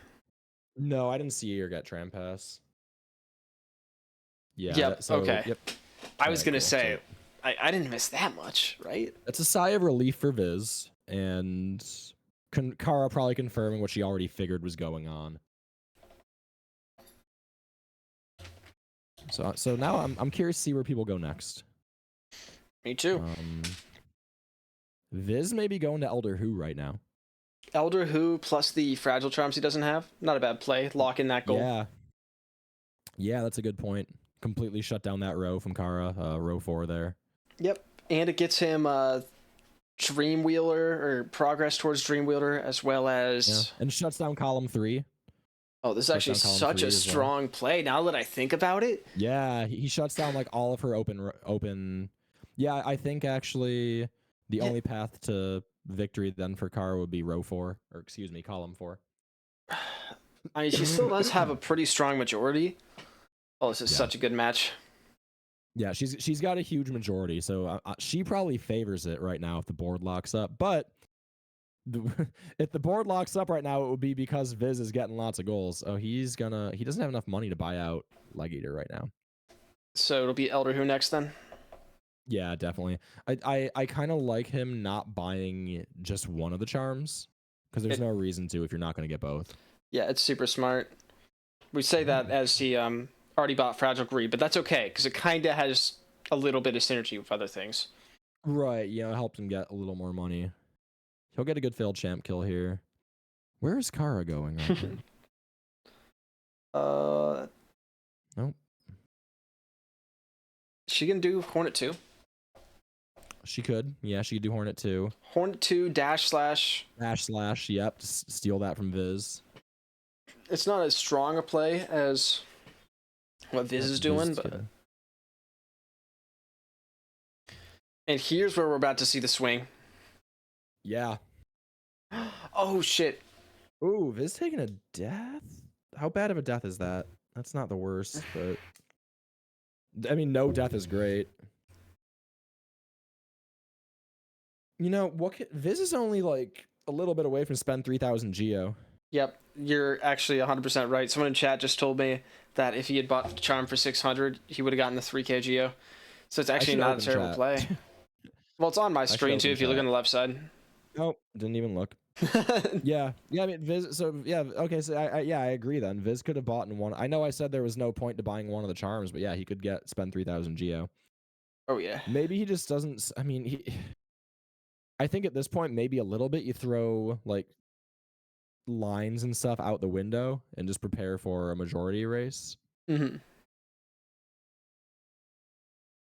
No, I didn't see her get Tram Pass. Yeah. Yep. Okay. Yep. I was gonna say, I didn't miss that much, right? It's a sigh of relief for Viz, and Cara probably confirming what she already figured was going on. So now I'm curious to see where people go next. Me too. Viz may be going to Elder Who right now. Elder Who plus the fragile charms he doesn't have. Not a bad play. Lock in that goal. Yeah, that's a good point. Completely shut down that row from Cara, row 4 there. Yep, and it gets him Dreamwheeler, or progress towards Dreamwheeler, as well as... And shuts down column 3. Oh, this is actually such a strong play, now that I think about it. Yeah, he shuts down like all of her open... Yeah, I think actually the only path to victory then for Cara would be row 4, or excuse me, column 4. I mean, she still does have a pretty strong majority. Oh, this is such a good match. Yeah, she's got a huge majority, so she probably favors it right now if the board locks up. But if the board locks up right now, it would be because Viz is getting lots of goals. Oh, he doesn't have enough money to buy out Leg Eater right now. So it'll be Elder Who next then? Yeah, definitely. I kind of like him not buying just one of the charms, because there's no reason to if you're not going to get both. Yeah, it's super smart. We say that as he already bought Fragile Greed, but that's okay, because it kind of has a little bit of synergy with other things. Right, yeah, it helps him get a little more money. He'll get a good failed champ kill here. Where is Cara going right now? Nope. She can do Hornet 2. She could. Yeah, she could do Hornet 2. Hornet 2 //. //, yep. Steal that from Viz. It's not as strong a play as what Viz is doing, but... And here's where we're about to see the swing. Yeah. Oh, shit. Ooh, Viz taking a death? How bad of a death is that? That's not the worst, but... I mean, no death is great. You know, Viz is only like a little bit away from spend 3,000 Geo. Yep, you're actually 100% right. Someone in chat just told me that if he had bought Charm for 600, he would have gotten the 3k Geo. So it's actually not a terrible play. Well, it's on my screen too if you look on the left side. Nope, didn't even look. Yeah, I mean, Viz. So yeah, okay. So I agree. Then Viz could have bought in one. I know I said there was no point to buying one of the charms, but yeah, he could spend 3,000 Geo. Oh yeah. Maybe he just doesn't. I mean, I think at this point, maybe a little bit you throw like lines and stuff out the window and just prepare for a majority race. Mm-hmm.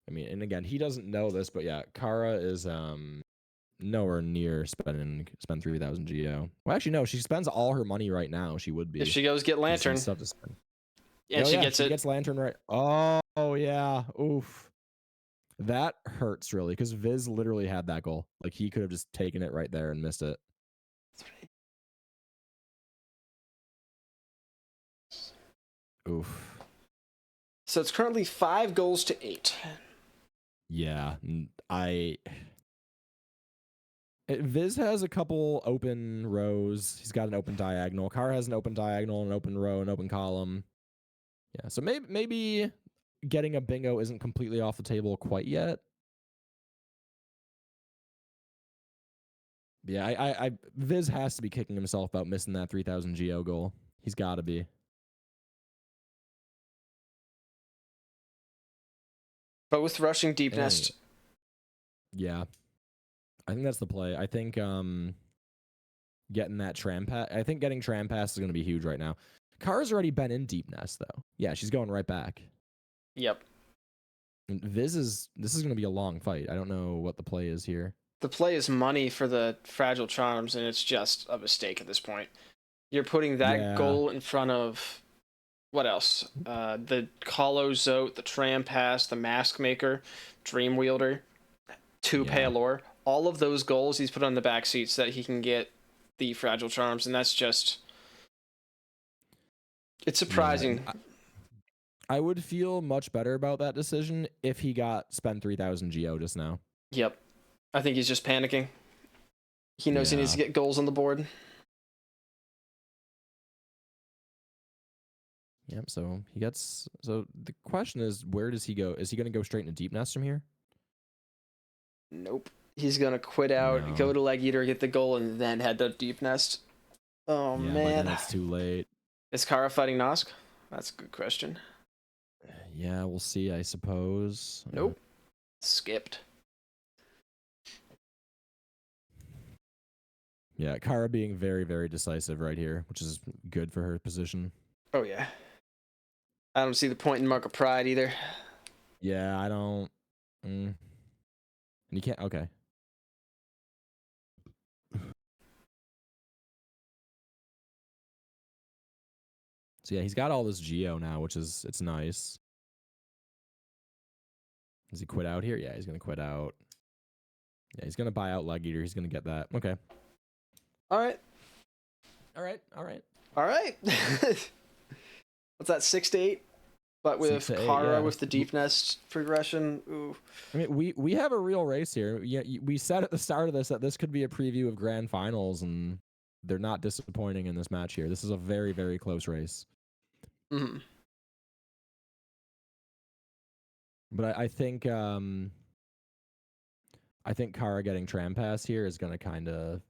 I mean, and again, he doesn't know this, but yeah, Cara is nowhere near spend 3,000 Geo. Well, actually, no, she spends all her money right now. She would be if she goes get Lantern. Stuff to spend. And she gets Lantern right. Oh yeah, oof. That hurts really because Viz literally had that goal. Like he could have just taken it right there and missed it. Oof. So it's currently 5 goals to 8. Yeah, Viz has a couple open rows. He's got an open diagonal. Cara has an open diagonal, an open row, an open column. Yeah, so maybe getting a bingo isn't completely off the table quite yet. Yeah, I Viz has to be kicking himself about missing that 3,000 Geo goal. He's got to be. Both rushing deep nest. Yeah. I think that's the play. I think getting that tram pass. I think getting tram pass is going to be huge right now. Cara's already been in deep nest though. Yeah, she's going right back. Yep. And this is going to be a long fight. I don't know what the play is here. The play is money for the fragile charms, and it's just a mistake at this point. You're putting that goal in front of what else? The Hollow Zote, the Tram Pass, the Mask Maker, Dream Wielder, 2 Paylor. All of those goals he's put on the back seat so that he can get the fragile charms, and that's just it's surprising. Yeah, I would feel much better about that decision if he spent 3,000 Geo just now. Yep. I think he's just panicking. He knows he needs to get goals on the board. Yep, so the question is, where does he go? Is he going to go straight into deep nest from here? Nope. He's going to quit out, go to Leg Eater, get the goal, and then head to deep nest. Oh, yeah, man. It's too late. Is Cara fighting Nosk? That's a good question. Yeah, we'll see, I suppose. Nope. Skipped. Yeah, Cara being very, very decisive right here, which is good for her position. Oh, yeah. I don't see the point in Mark of Pride either. Yeah, I don't. And you can't. Okay. So yeah, he's got all this Geo now, which is it's nice. Does he quit out here? Yeah, he's gonna quit out. Yeah, he's gonna buy out Leg Eater. He's gonna get that. Okay. All right. What's that? 6 to 8, but with Cara with the deep nest progression. Ooh. I mean, we have a real race here. Yeah, we said at the start of this that this could be a preview of grand finals, and they're not disappointing in this match here. This is a very, very close race. Mm-hmm. But I think Cara getting tram pass here is going to kind of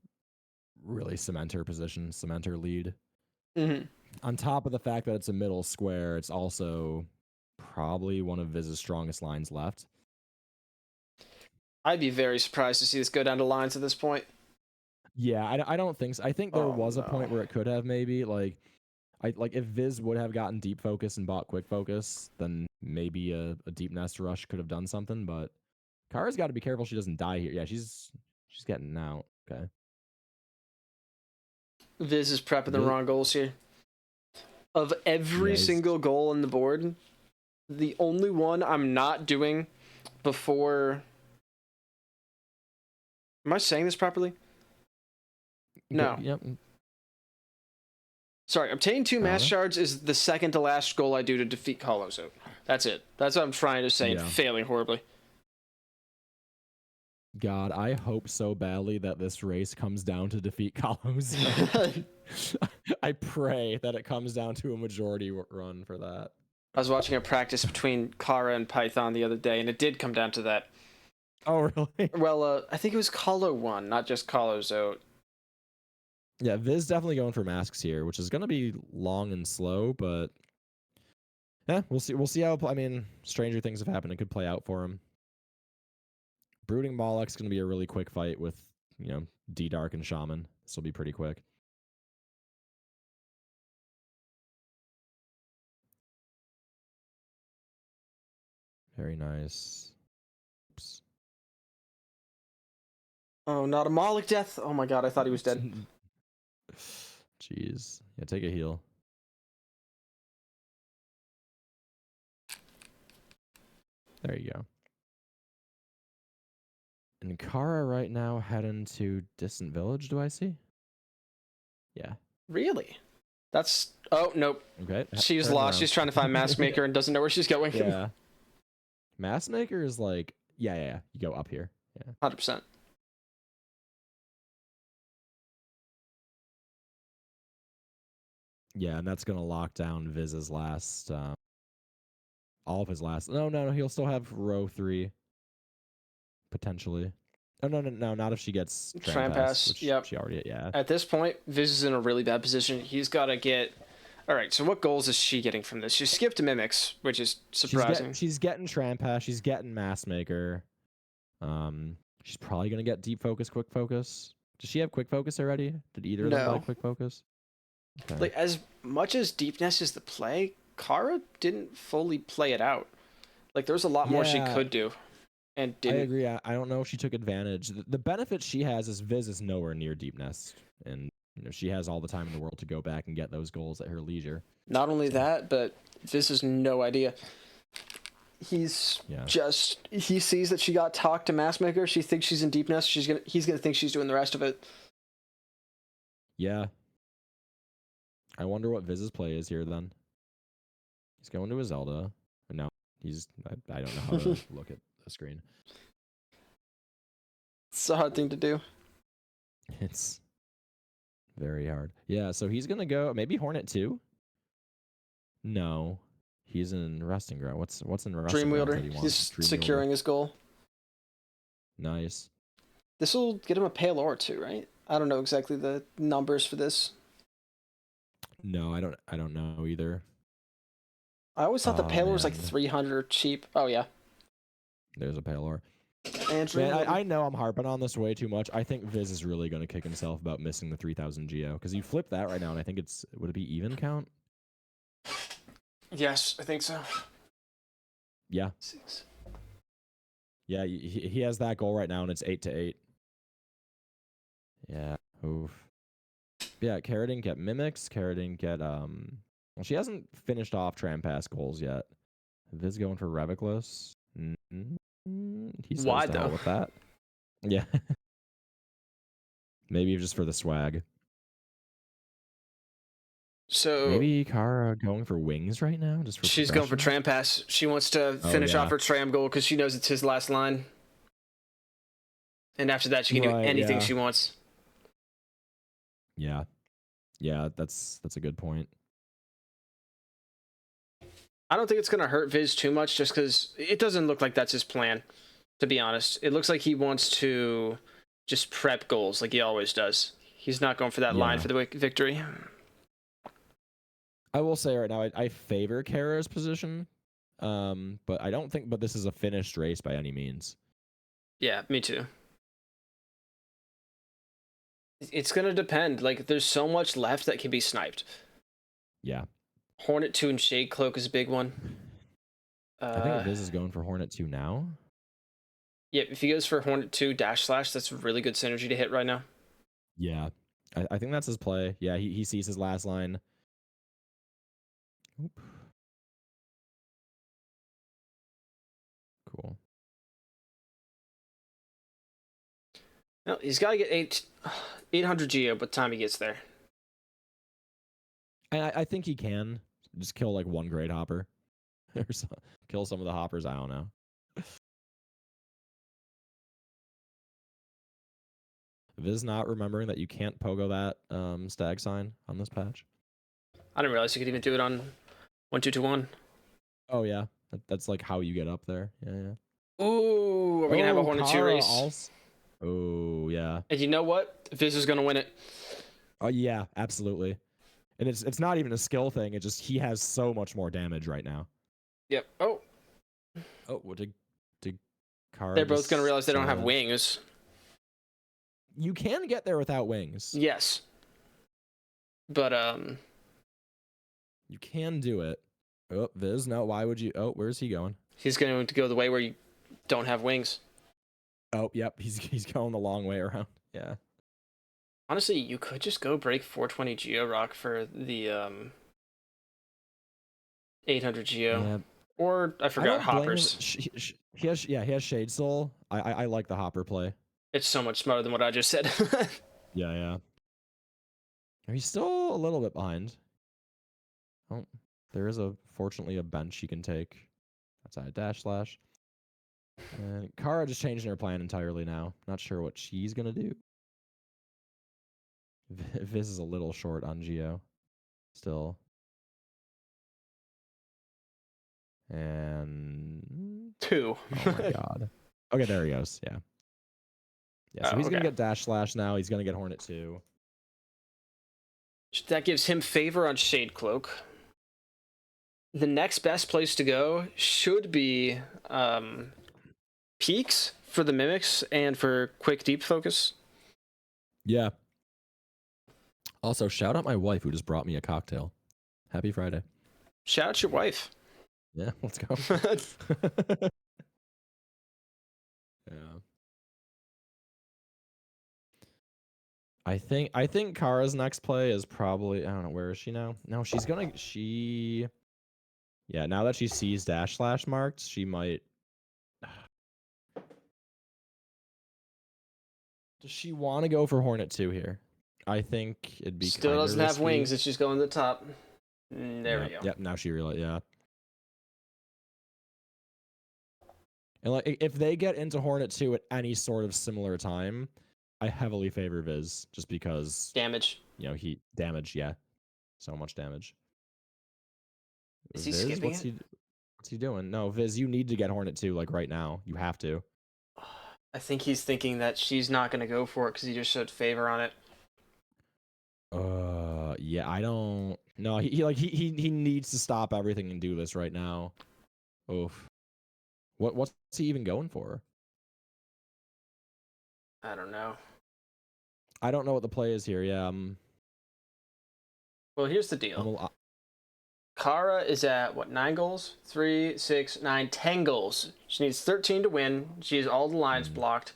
really cement her position, cement her lead. Mm-hmm. On top of the fact that it's a middle square, it's also probably one of Viz's strongest lines left. I'd be very surprised to see this go down to lines at this point. Yeah, I don't think so. I think there was a point where it could have maybe if Viz would have gotten deep focus and bought quick focus, then maybe a deep nest rush could have done something. But Cara's got to be careful she doesn't die here. Yeah, she's getting out. Okay. Viz is prepping the wrong goals here. Of every single goal on the board, the only one I'm not doing before. Am I saying this properly? No. Yep. Sorry, obtain 2 mass shards is the second to last goal I do to defeat Hollow Zote. That's it. That's what I'm trying to say and failing horribly. God, I hope so badly that this race comes down to defeat Kalos. I pray that it comes down to a majority run for that. I was watching a practice between Cara and Python the other day, and it did come down to that. Oh, really? Well, I think it was Kalo won, not just Kalo, so... Yeah, Viz definitely going for masks here, which is going to be long and slow, but... Yeah, we'll see. We'll see how... I mean, stranger things have happened. It could play out for him. Brooding Moloch's going to be a really quick fight with, D-Dark and Shaman. This will be pretty quick. Very nice. Oops. Oh, not a Moloch death! Oh my god, I thought he was dead. Jeez. Yeah, take a heal. There you go. And Cara right now heading to Distant Village, do I see? Yeah. Really? That's... Oh, nope. Okay. She's turn lost. around. She's trying to find Mask Maker and doesn't know where she's going. Yeah. Mask Maker is like, yeah. You go up here. Yeah. 100%. Yeah, and that's going to lock down Viz's last... all of his last... No. He'll still have row 3. Potentially. Oh, no, not if she gets Trampass, which yep. she already, yeah. At this point, Viz is in a really bad position. He's got to get... Alright, so what goals is she getting from this? She skipped Mimics, which is surprising. She's getting Trampass. She's getting Mask Maker. She's probably going to get Deep Focus, Quick Focus. Does she have Quick Focus already? Did either of them buy Quick Focus? Okay. Like, as much as Deepness is the play, Cara didn't fully play it out. Like, there's a lot more she could do. And didn't. I agree. I don't know if she took advantage. The benefit she has is Viz is nowhere near Deep Nest, and she has all the time in the world to go back and get those goals at her leisure. Not only that, but Viz has no idea. He's just... He sees that she got talked to Mask Maker. She thinks she's in Deep Nest. He's gonna think she's doing the rest of it. Yeah. I wonder what Viz's play is here then. He's going to a Zelda. No, I don't know how to look at the screen. It's a hard thing to do. It's very hard. Yeah, so he's going to go... Maybe Hornet 2? No. He's in Resting Ground. What's in Resting Ground? Dreamwielder. He's securing his goal. Nice. This will get him a Pale Ore too, right? I don't know exactly the numbers for this. No, I don't know either. I always thought the Pale Ore was like 300 cheap. Oh, yeah. There's a Pale Ore. Man, I know I'm harping on this way too much. I think Viz is really going to kick himself about missing the 3,000 Geo, because you flip that right now, and I think it's... Would it be even count? Yes, I think so. Yeah. 6. Yeah, he has that goal right now, and it's 8-8. Yeah. Oof. Yeah, Cara didn't get Mimics. Cara didn't get... Well, she hasn't finished off Trampass goals yet. Viz going for Revicless. He says Why, to hell though? with that. Yeah. Maybe just for the swag. So Maybe Cara going for wings right now? Just for she's going for Trampass. She wants to finish off her Tram goal because she knows it's his last line. And after that, she can do anything she wants. Yeah. Yeah, that's a good point. I don't think it's going to hurt Viz too much just because it doesn't look like that's his plan, to be honest. It looks like he wants to just prep goals like he always does. He's not going for that line for the victory. I will say right now, I favor Cara's position, but I don't think. But this is a finished race by any means. Yeah, me too. It's gonna depend. Like, there's so much left that can be sniped. Yeah. Hornet 2 and Shade Cloak is a big one. I think Viz is going for Hornet 2 now. Yeah, if he goes for Hornet 2 / that's really good synergy to hit right now. Yeah, I think that's his play. Yeah, he sees his last line. Oop. Cool. No, he's got to get 800 Geo by the time he gets there. I think he can just kill like one Great Hopper. Or kill some of the hoppers, I don't know. Viz not remembering that you can't pogo that stag sign on this patch. I didn't realize you could even do it on 1-2-2-1. Oh yeah, that's like how you get up there. Yeah, yeah. Ooh, are we gonna have a Hornet 2 Cara race? also. Oh yeah. And you know what? Viz is gonna win it. Oh yeah, absolutely. And it's not even a skill thing. It's just he has so much more damage right now. Yep. Oh, Oh, what did Cara? they're both gonna realize they don't have decide? wings. You can get there without wings. Yes. But You can do it. Oh, Viz, no. Why would you? Oh, where's he going? he's going to go the way where you don't have wings. Oh, yep. He's going the long way around. Yeah. Honestly, you could just go break 420 Geo Rock for the 800 Geo. Yeah. Or I forgot Hoppers. He has Shade Soul. I like the Hopper play. It's so much smarter than what I just said. Yeah, yeah. He's still a little bit behind. Oh, there is fortunately a bench he can take outside dash slash. And Cara just changing her plan entirely now. Not sure what she's gonna do. Viz is a little short on Geo. Still. And 2. oh my god. Okay, there he goes. Yeah. Yeah, so he's gonna get dash slash now. He's gonna get Hornet 2. That gives him favor on Shade Cloak. The next best place to go should be Peaks for the Mimics and for quick deep focus. Yeah. Also, shout out my wife who just brought me a cocktail. Happy Friday. Shout out your wife. Yeah, let's go. Yeah. I think Kara's next play is probably, I don't know, where is she now? No, yeah, now that she sees dash slash marked, she might. Does she want to go for Hornet 2 here? I think it'd be Still doesn't have wings, it's just going to the top. There we go. Yep, now she realized, yeah. And like, if they get into Hornet 2 at any sort of similar time, I heavily favor Viz just because damage. You know, damage, yeah. So much damage. Is he Viz, skipping what's it? What's he doing? No, Viz, you need to get Hornet 2 like right now. You have to. I think he's thinking that she's not going to go for it because he just showed favor on it. Yeah, I don't. No, he needs to stop everything and do this right now. Oof. What's he even going for? I don't know. I don't know what the play is here. Yeah. Well, here's the deal. Cara is at, what, 9 goals? 3, 6, 9, 10 goals. She needs 13 to win. She has all the lines blocked.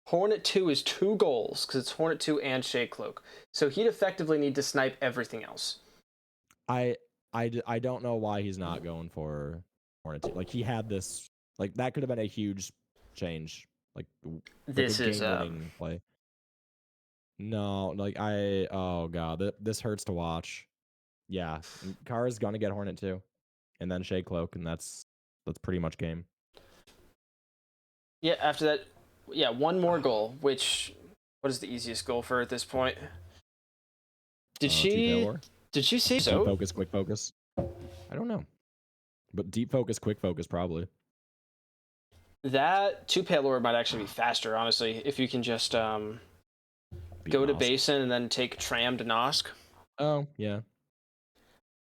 Hornet 2 is 2 goals, because it's Hornet 2 and Shade Cloak. So he'd effectively need to snipe everything else. I don't know why he's not going for Hornet 2. Like, he had this... Like, that could have been a huge change. Like this a is game-winning play. No, like, oh, God. This hurts to watch. Yeah, Kara's gonna get Hornet 2, and then Shade Cloak, and that's pretty much game. Yeah, after that, yeah, one more goal. What is the easiest goal for her at this point? Did she say so? Deep focus, quick focus. I don't know, but deep focus, quick focus, probably. That 2 payload might actually be faster, honestly, if you can just go to Basin and then take Tram to Nosk. Oh yeah.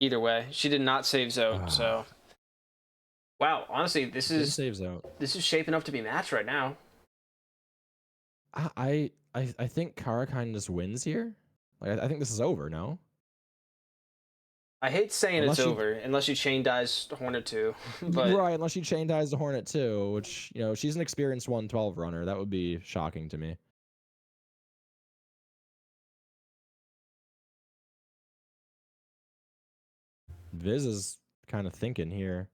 Either way, she did not save Zote, so wow. Honestly, this is shaping up to be matched right now. I think Cara kind of just wins here. Like I think this is over. No. I hate saying it's over unless you chain dies Hornet 2, but right, unless you chain dies the Hornet 2, which she's an experienced 112 runner. That would be shocking to me. Viz is kind of thinking here.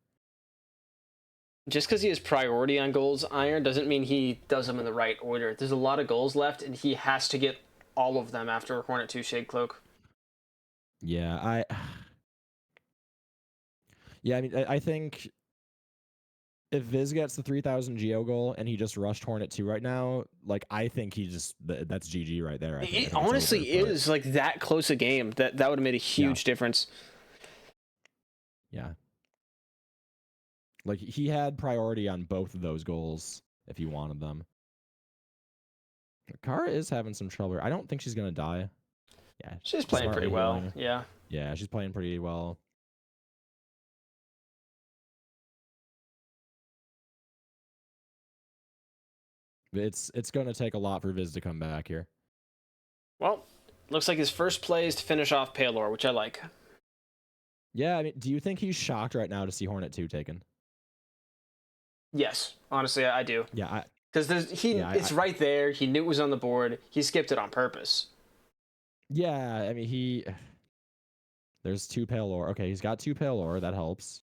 Just because he has priority on goals, Iron, doesn't mean he does them in the right order. There's a lot of goals left, and he has to get all of them after Hornet 2 Shade Cloak. Yeah, I mean, I think if Viz gets the 3,000 Geo goal and he just rushed Hornet 2 right now, like I think that's GG right there. I think It it's honestly over, is like that close a game that would have made a huge difference. Yeah. Like he had priority on both of those goals if he wanted them. Cara is having some trouble. I don't think she's gonna die. Yeah, She's playing smartly pretty well. healing. Yeah. Yeah, she's playing pretty well. It's going to take a lot for Viz to come back here. Well, looks like his first play is to finish off Paylor, which I like. Yeah, I mean, do you think he's shocked right now to see Hornet 2 taken? Yes, honestly, I do. Yeah, because it's right there. He knew it was on the board. He skipped it on purpose. Yeah, I mean, there's 2 Paylor. Okay, he's got 2 Paylor. That helps.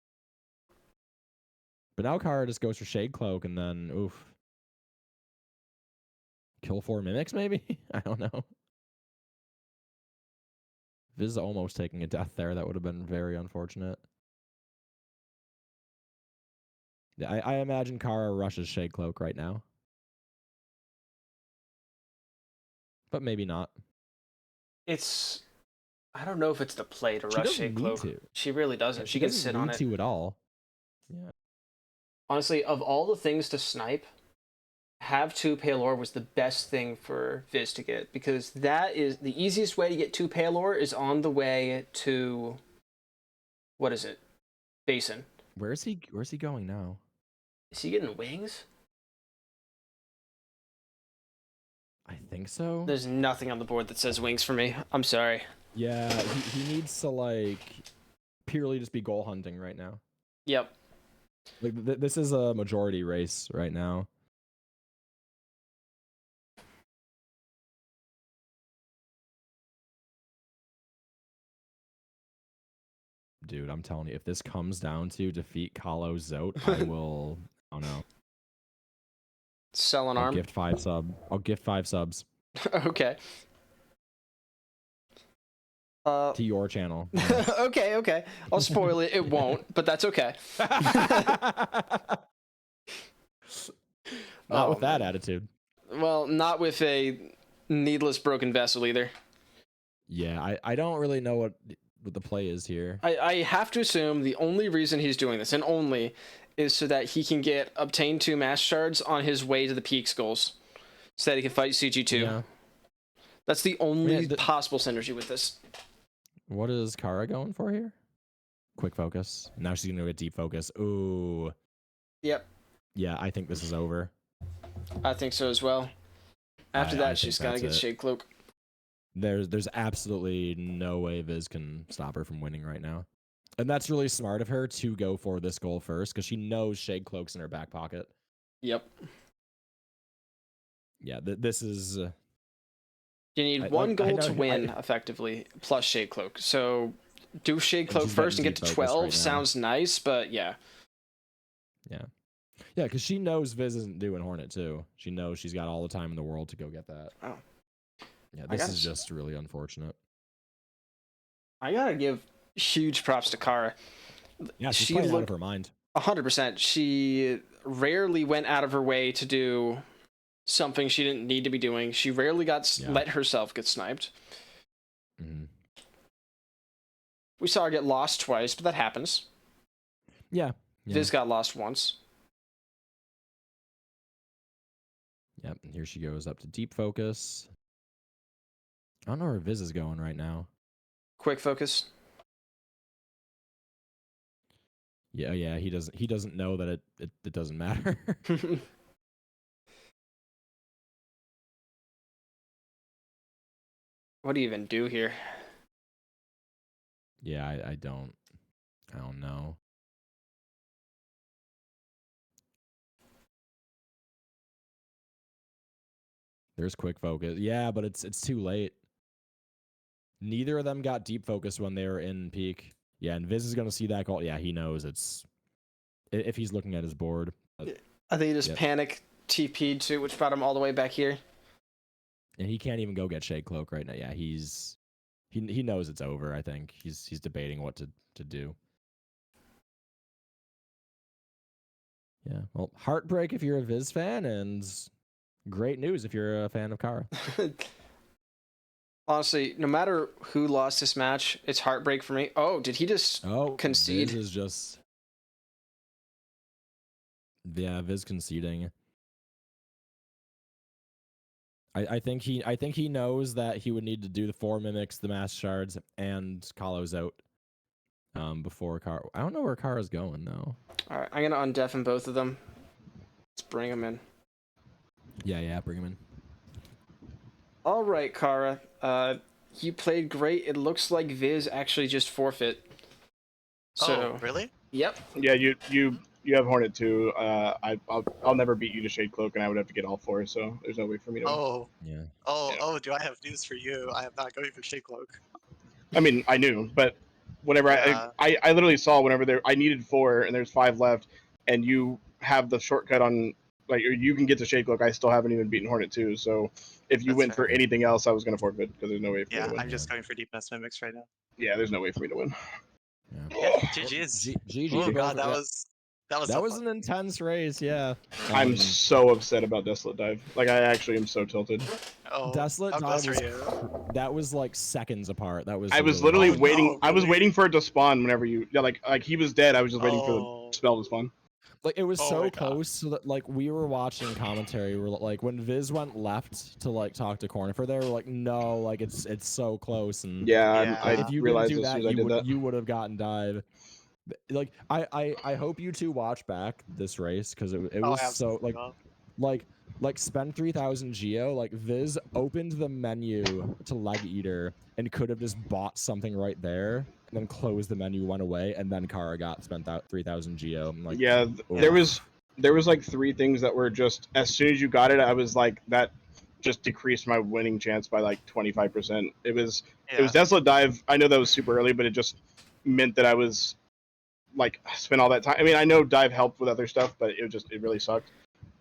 But now Cara just goes for Shade Cloak and then, oof. Kill 4 Mimics, maybe? I don't know. Viz almost taking a death there. That would have been very unfortunate. Yeah, I imagine Cara rushes Shade Cloak right now. But maybe not. I don't know if it's the play to rush Shade Cloak. She really doesn't. She can sit on it. She doesn't need to at all. Yeah. Honestly, of all the things to snipe, have 2 Paylor was the best thing for Viz to get, because that is the easiest way to get 2 Paylor is on the way to, what is it? Basin. Where's he going now? Is he getting wings? I think so. There's nothing on the board that says wings for me. I'm sorry. Yeah, he needs to like purely just be goal hunting right now. Yep. Like this is a majority race right now. Dude, I'm telling you, if this comes down to defeat Kalo Zote, I will. Oh no. Sell an arm. I'll gift 5 subs. Okay. To your channel. Okay. I'll spoil it. It won't, but that's okay. Not with that attitude. Well, not with a needless broken vessel either. Yeah, I don't really know what the play is here. I have to assume the only reason he's doing this, and only, is so that he can obtain 2 mass shards on his way to the Peaks goals, so that he can fight CG2. Yeah. That's the only possible synergy with this. What is Cara going for here? Quick focus. Now she's gonna get deep focus. Ooh. Yep. Yeah, I think this is over. I think so as well. After that, she's gotta get Shade Cloak. There's absolutely no way Viz can stop her from winning right now. And that's really smart of her to go for this goal first, because she knows Shade Cloak's in her back pocket. Yep. Yeah, this is... you need 1 goal to win, effectively, plus Shade Cloak. So, do Shade Cloak first and get to 12 right sounds nice, but yeah. Yeah. Yeah, because she knows Viz isn't doing Hornet 2. She knows she's got all the time in the world to go get that. Oh. Yeah, this is just really unfortunate. I gotta give huge props to Cara. Yeah, she's playing out of her mind. 100%. She rarely went out of her way to do something she didn't need to be doing. She rarely let herself get sniped. Mm-hmm. We saw her get lost twice, but that happens. Yeah. Viz got lost once. Yep, and here she goes up to deep focus. I don't know where Viz is going right now. Quick focus. Yeah, he doesn't know that it doesn't matter. What do you even do here? Yeah, I don't know. There's quick focus. Yeah, but it's too late. Neither of them got deep focus when they were in peak. Yeah, and Viz is going to see that goal. Yeah, he knows it's... If he's looking at his board. I think he just panic TP'd too, which brought him all the way back here. And he can't even go get Shade Cloak right now. Yeah, he knows it's over, I think. He's debating what to do. Yeah. Well, heartbreak if you're a Viz fan, and great news if you're a fan of Cara. Honestly, no matter who lost this match, it's heartbreak for me. Oh, did he just concede? Viz is just. Yeah, Viz conceding. I think he knows that he would need to do the 4 mimics, the mass shards, and Kalos out. Before Cara. I don't know where Kara's going though. All right, I'm gonna undeafen both of them. Let's bring them in. Yeah, bring him in. All right, Cara. You played great. It looks like Viz actually just forfeit. So, Oh, really? Yep. Yeah, you have Hornet too. I'll never beat you to Shade Cloak, and I would have to get all 4. So there's no way for me to. Oh. Yeah. Oh, Yeah. oh, do I have news for you? I am not going for Shade Cloak. I mean, I knew, but whenever Yeah. I literally saw whenever I needed 4 and there's 5 left, and you have the shortcut on like you can get to Shade Cloak. I still haven't even beaten Hornet 2, so if you That's went fair. for anything else, I was gonna forfeit because there's no way for me Yeah, to win. I'm just going for Deepness Mimics right now. Yeah, there's no way for me to win. Yeah, GG's. GG. Oh god, Yeah. that was That so was fun. an intense race, yeah. I'm so upset about Desolate Dive. Like I actually am so tilted. Oh, Desolate how close Dive are you? that was like seconds apart. That was. I was really literally hard. waiting. no, I was really? waiting for it to spawn whenever you. Yeah, like he was dead. I was just waiting for Oh. the spell to spawn. Like it was Oh so my God. close so that like we were watching commentary. We're like when Viz went left to like talk to Cornifer there, we're like no, like it's so close and Yeah, Yeah. I if you didn't realized do as that, soon as I did that. you would have gotten dive. Like I hope you two watch back this race because it Oh, was so absolutely like like spend 3,000 geo. Like Viz opened the menu to Leg Eater and could have just bought something right there and then closed the menu, went away, and then Cara spent out 3,000 geo. I'm like, Yeah, there was like 3 things that were just as soon as you got it, I was like that just decreased my winning chance by like 25%. It was Desolate Dive. I know that was super early, but it just meant that I was like spent all that time. I mean, I know dive helped with other stuff, but it really sucked.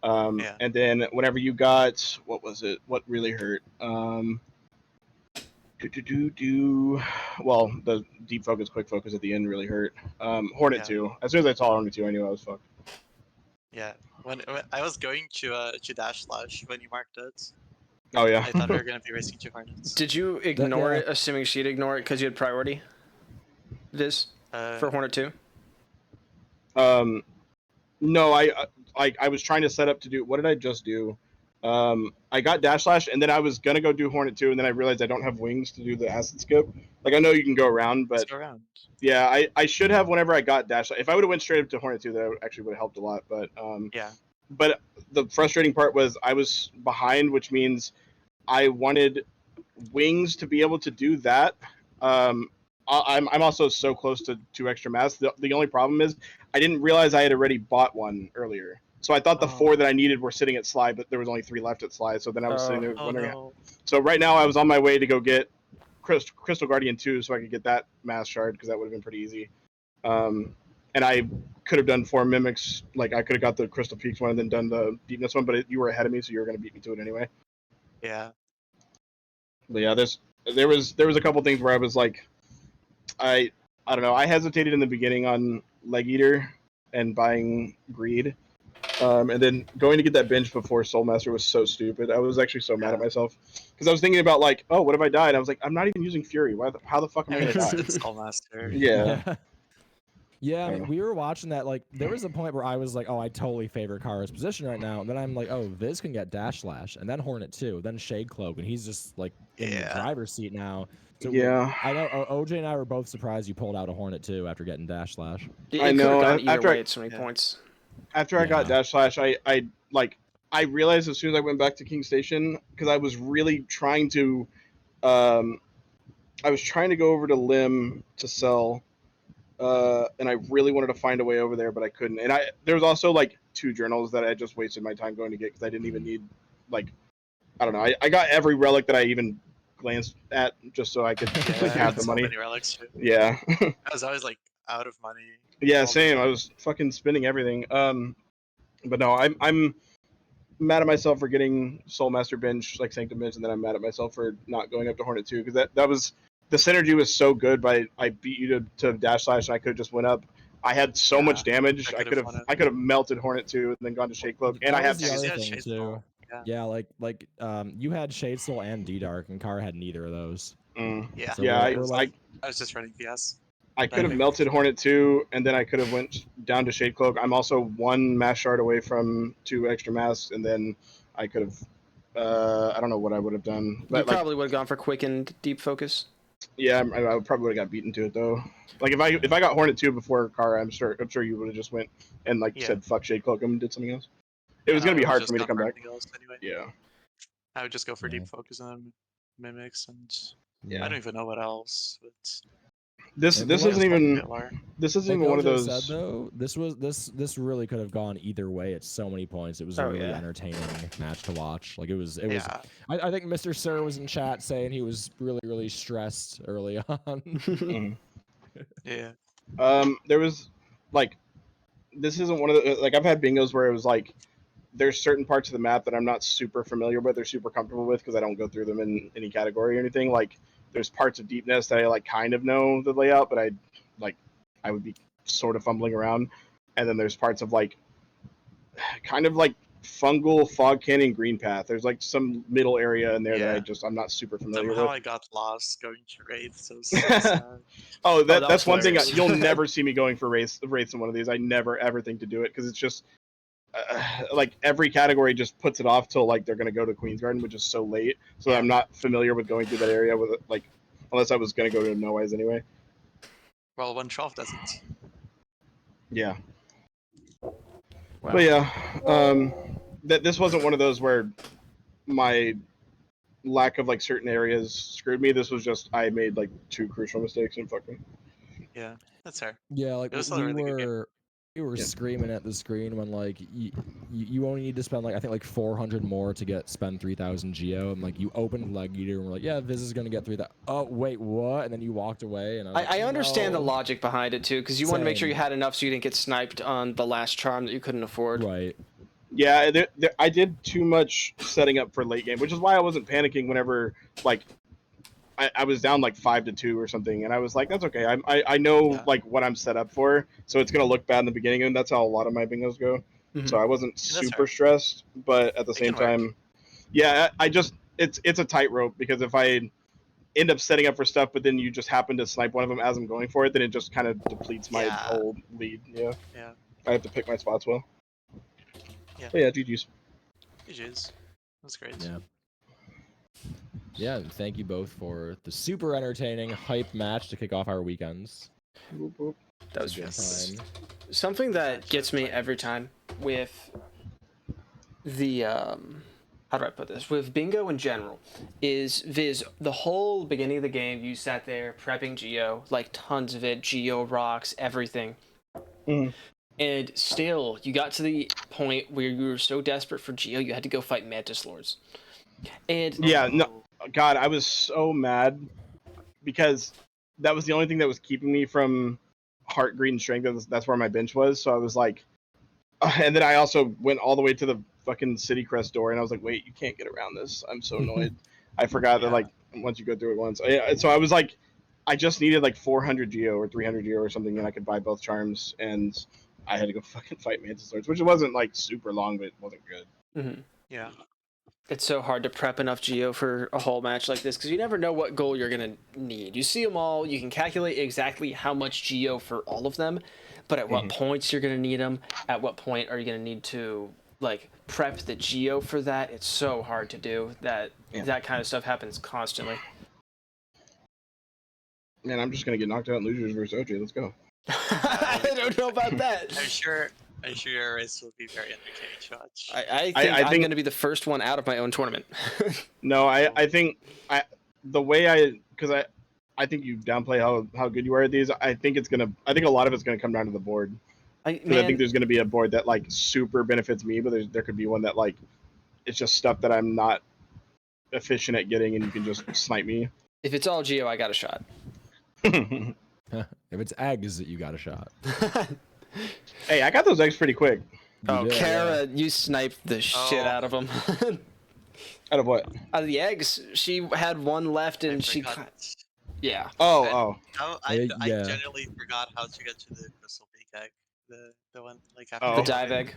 Yeah. And then whenever you got what was it? What really hurt? Well, the deep focus, quick focus at the end really hurt. Hornet Yeah. 2. As soon as I saw Hornet 2, I knew I was fucked. Yeah. When I was going to dash slash when you marked it, Oh yeah. I thought we were gonna be racing 2 Hornets. Did you ignore yeah. it, assuming she'd ignore it because you had priority? Viz for Hornet 2? No, I was trying to set up to do. What did I just do? I got dash slash, and then I was gonna go do Hornet 2, and then I realized I don't have wings to do the acid skip. Like I know you can go around, but Let's go around. yeah, I should have whenever I got dash slash. If I would have went straight up to Hornet 2, that actually would have helped a lot. But Yeah. But the frustrating part was I was behind, which means I wanted wings to be able to do that. I'm also so close to 2 extra mass. The only problem is I didn't realize I had already bought one earlier. So I thought the 4 that I needed were sitting at Sly, but there was only 3 left at Sly. So then I was sitting there wondering. No. So right now I was on my way to go get Crystal Guardian 2 so I could get that mass shard because that would have been pretty easy. And I could have done 4 mimics. Like I could have got the Crystal Peaks one and then done the Deepness one, but you were ahead of me, so you were going to beat me to it anyway. Yeah. But yeah, there was a couple things where I was like, I don't know. I hesitated in the beginning on Leg Eater and buying Greed, and then going to get that binge before Soulmaster was so stupid. I was actually so mad at myself because I was thinking about like, oh, what if I died? I was like, I'm not even using Fury. How the fuck am I gonna die? It's Skullmaster. Yeah. Yeah, I mean, we were watching that. Like, there was a point where I was like, "Oh, I totally favor Cara's position right now." And then I'm like, "Oh, Viz can get Dash Slash, and then Hornet 2, then Shade Cloak, and he's just like in the driver's seat now." So Yeah. I know OJ and I were both surprised you pulled out a Hornet 2 after getting Dash Slash. I know. Gone either way at so many points. After I got Dash Slash, I realized as soon as I went back to King Station because I was really trying to, I was trying to go over to Lim to sell. And I really wanted to find a way over there, but I couldn't. And there was also like 2 journals that I just wasted my time going to get because I didn't even need, like, I don't know. I got every relic that I even glanced at just so I could like have the money. So many relics too. Yeah. I was always like out of money. Yeah, same. I was fucking spending everything. But no, I'm mad at myself for getting Soulmaster binge like Sanctum binge, and then I'm mad at myself for not going up to Hornet 2 because that was. The synergy was so good, but I beat you to Dash Slash, and I could have just went up. I had so much damage. I I could've could won have it. I could have melted Hornet 2 and then gone to Shade Cloak, and That I have was the Yeah, 'cause other you had thing Shade too. Soul. Yeah. Yeah, you had Shade Soul and D Dark, and Cara had neither of those. Yeah. So yeah. we're like, I was just running PS. I But could have think- melted Hornet 2, and then I could have went down to Shade Cloak. I'm also 1 mass shard away from 2 extra masks, and then I could have. I don't know what I would have done, but You like, probably would have gone for quick and deep focus. yeah, I probably would have got beaten to it though. Like if I got Hornet 2 before Cara, I'm sure you would have just went and like Yeah. said fuck Shade Cloak and did something else. It was Yeah, gonna I be would've hard just for me to gone come for back. anything else anyway. Yeah, I would just go for Yeah. deep focus and then mimics, and yeah. I don't even know what else. But This And this what- isn't just like even Hitler. this isn't like even one of OJ those. said though, this really could have gone either way at so many points. It was a Oh, really yeah. entertaining match to watch. Like it was. Yeah. I think Mr. Sir was in chat saying he was really stressed early on. Mhm. Yeah. There was like this isn't one of the like I've had bingos where it was like there's certain parts of the map that I'm not super familiar with or super comfortable with because I don't go through them in any category or anything. Like there's parts of Deepness that I like kind of know the layout, but I would be sort of fumbling around. And then there's parts of like kind of like fungal fog canyon green path. There's like some middle area in there that Yeah. I'm not super familiar Somehow with. I got lost going to raid, so sad. Oh, that that's was one thing. hilarious. You'll never see me going for wraiths in one of these. I never ever think to do it because it's just like every category just puts it off till like they're gonna go to Queen's Garden, which is so late. So Yeah. I'm not familiar with going through that area with it, like unless I was gonna go to No Eyes anyway. Well, 112 doesn't. Yeah, Wow. but yeah, that this wasn't one of those where my lack of like certain areas screwed me. This was just I made like 2 crucial mistakes and fucked me. Yeah, that's fair. Yeah, like It was still a really good game. we were Yeah. screaming at the screen when like you only need to spend like I think like 400 more to spend 3,000 geo, and like you opened Leg Eater and we're like, yeah, Viz is gonna get through that. Oh wait, what? And then you walked away, and I was like, I understand the "No." logic behind it too, because you want to make sure you Same. had enough so you didn't get sniped on the last charm that you couldn't afford. Right. Yeah, I did too much setting up for late game, which is why I wasn't panicking whenever like I was down like 5-2 or something, and I was like, that's okay. I know Yeah. like what I'm set up for, so it's gonna look bad in the beginning, and that's how a lot of my bingos go. Mhm. So I wasn't that's super fair. stressed, but at the It same can work. time, yeah, I just it's a tightrope because if I end up setting up for stuff, but then you just happen to snipe one of them as I'm going for it, then it just kind of depletes my Yeah. whole lead. Yeah, Yeah. I have to pick my spots well. Yeah. But yeah, GG's. GG's. That's great. Yeah. Yeah, and thank you both for the super entertaining hype match to kick off our weekends. Boop, boop. That was It was a good time. something that gets me every time with the how do I put this, with bingo in general is Viz, the whole beginning of the game you sat there prepping geo, like tons of it, geo rocks, everything. Mhm. And still you got to the point where you were so desperate for geo you had to go fight Mantis Lords. And Yeah, no, God, I was so mad because that was the only thing that was keeping me from Heart Greed and Strength. That's where my bench was. So I was like, and then I also went all the way to the fucking City Crest door, and I was like, wait, you can't get around this. I'm so annoyed. I forgot that Yeah. like once you go through it once. So I was like, I just needed like 400 geo or 300 geo or something, and I could buy both charms, and I had to go fucking fight Mantis Lords, which wasn't like super long, but it wasn't good. Mhm. Yeah. It's so hard to prep enough geo for a whole match like this because you never know what goal you're going to need. You see them all, you can calculate exactly how much geo for all of them, but at what points you're going to need them, at what point are you going to need to like prep the geo for that. It's so hard to do. That kind of stuff happens constantly. Man, I'm just gonna get knocked out in losers versus OJ. Let's go. I don't know about that. I'm sure your race will be very entertaining to watch. I think I I'm think- going to be the first one out of my own tournament. No, I think the way because I think you downplay how good you are at these. I think a lot of it's gonna come down to the board. I 'Cause I think there's gonna be a board that like super benefits me, but there could be one that like it's just stuff that I'm not efficient at getting, and you can just snipe me. if it's all geo, I got a shot. If it's eggs, you got a shot. Hey, I got those eggs pretty quick. Oh, You did, Cara, you sniped the shit Oh. out of them. Out of what? Out of the eggs, she had one left, and she, forgot. yeah. Oh. I Yeah. genuinely forgot how to get to the crystal beacon. egg. The one like after Oh. The the dive win. egg.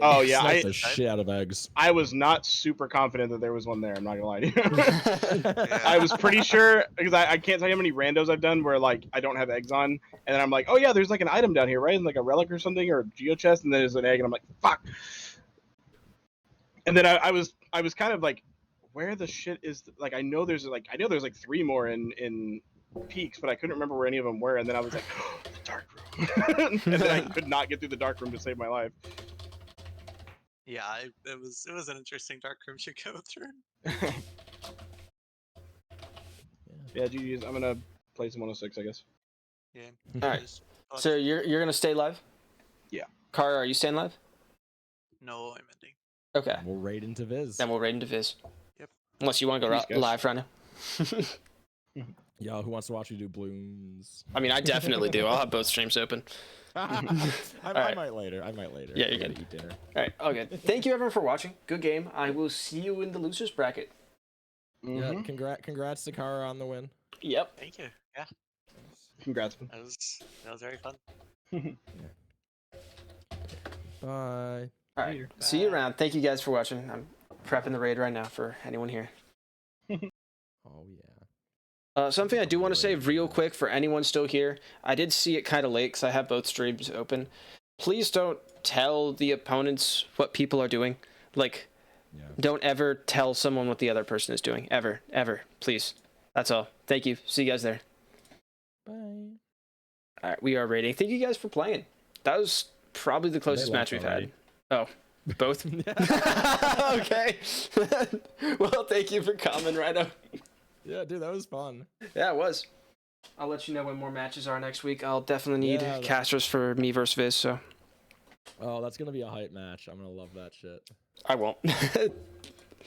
Oh, yeah, snipe I- the shit out of eggs. I was not super confident that there was one there. I'm not gonna lie to you. Yeah. I was pretty sure because I can't tell you how many randos I've done where like I don't have eggs on, and then I'm like, oh yeah, there's like an item down here, right? And like a relic or something or a geochest, and then there's an egg, and I'm like, fuck. And then I was kind of like, where the shit is like I know there's like 3 more in peaks, but I couldn't remember where any of them were, and then I was like, oh, the dark room, and then I could not get through the dark room to save my life. Yeah, it was an interesting dark room to go through. Yeah, GG's. I'm gonna play some 106, I guess. Yeah. All right. Just So you're gonna stay live? Yeah. Cara, are you staying live? no, I'm ending. Okay. We'll raid into Viz. Then we'll raid into Viz. Yep. Unless you want to go Peace, guys. live right now. Yo, who wants to watch you do blooms? I mean, I definitely do. I'll have both streams open. I right. might later. I might later. Yeah, I you're gotta good. eat dinner. All right. All good. Thank you everyone for watching. Good game. I will see you in the losers bracket. Yeah, Mhm. congrats to Cara on the win. Yep. Thank you. Yeah, Congrats. that was very fun. Bye. All right. See you around. Thank you guys for watching. I'm prepping the raid right now for anyone here. Oh yeah. Something I do want to say real quick for anyone still here. I did see it kind of late because I have both streams open. Please don't tell the opponents what people are doing. Like, Yeah. don't ever tell someone what the other person is doing. Ever. Ever. Please. That's all. Thank you. See you guys there. Bye. All right. We are raiding. Thank you guys for playing. That was probably the closest match we've already. had. Oh. Both? Okay. Well, thank you for coming, Rhino. Yeah, dude, that was fun. Yeah, it was. I'll let you know when more matches are next week. I'll definitely need Yeah, casters for me versus Viz, so Oh, that's gonna be a hype match. I'm gonna love that shit. I won't.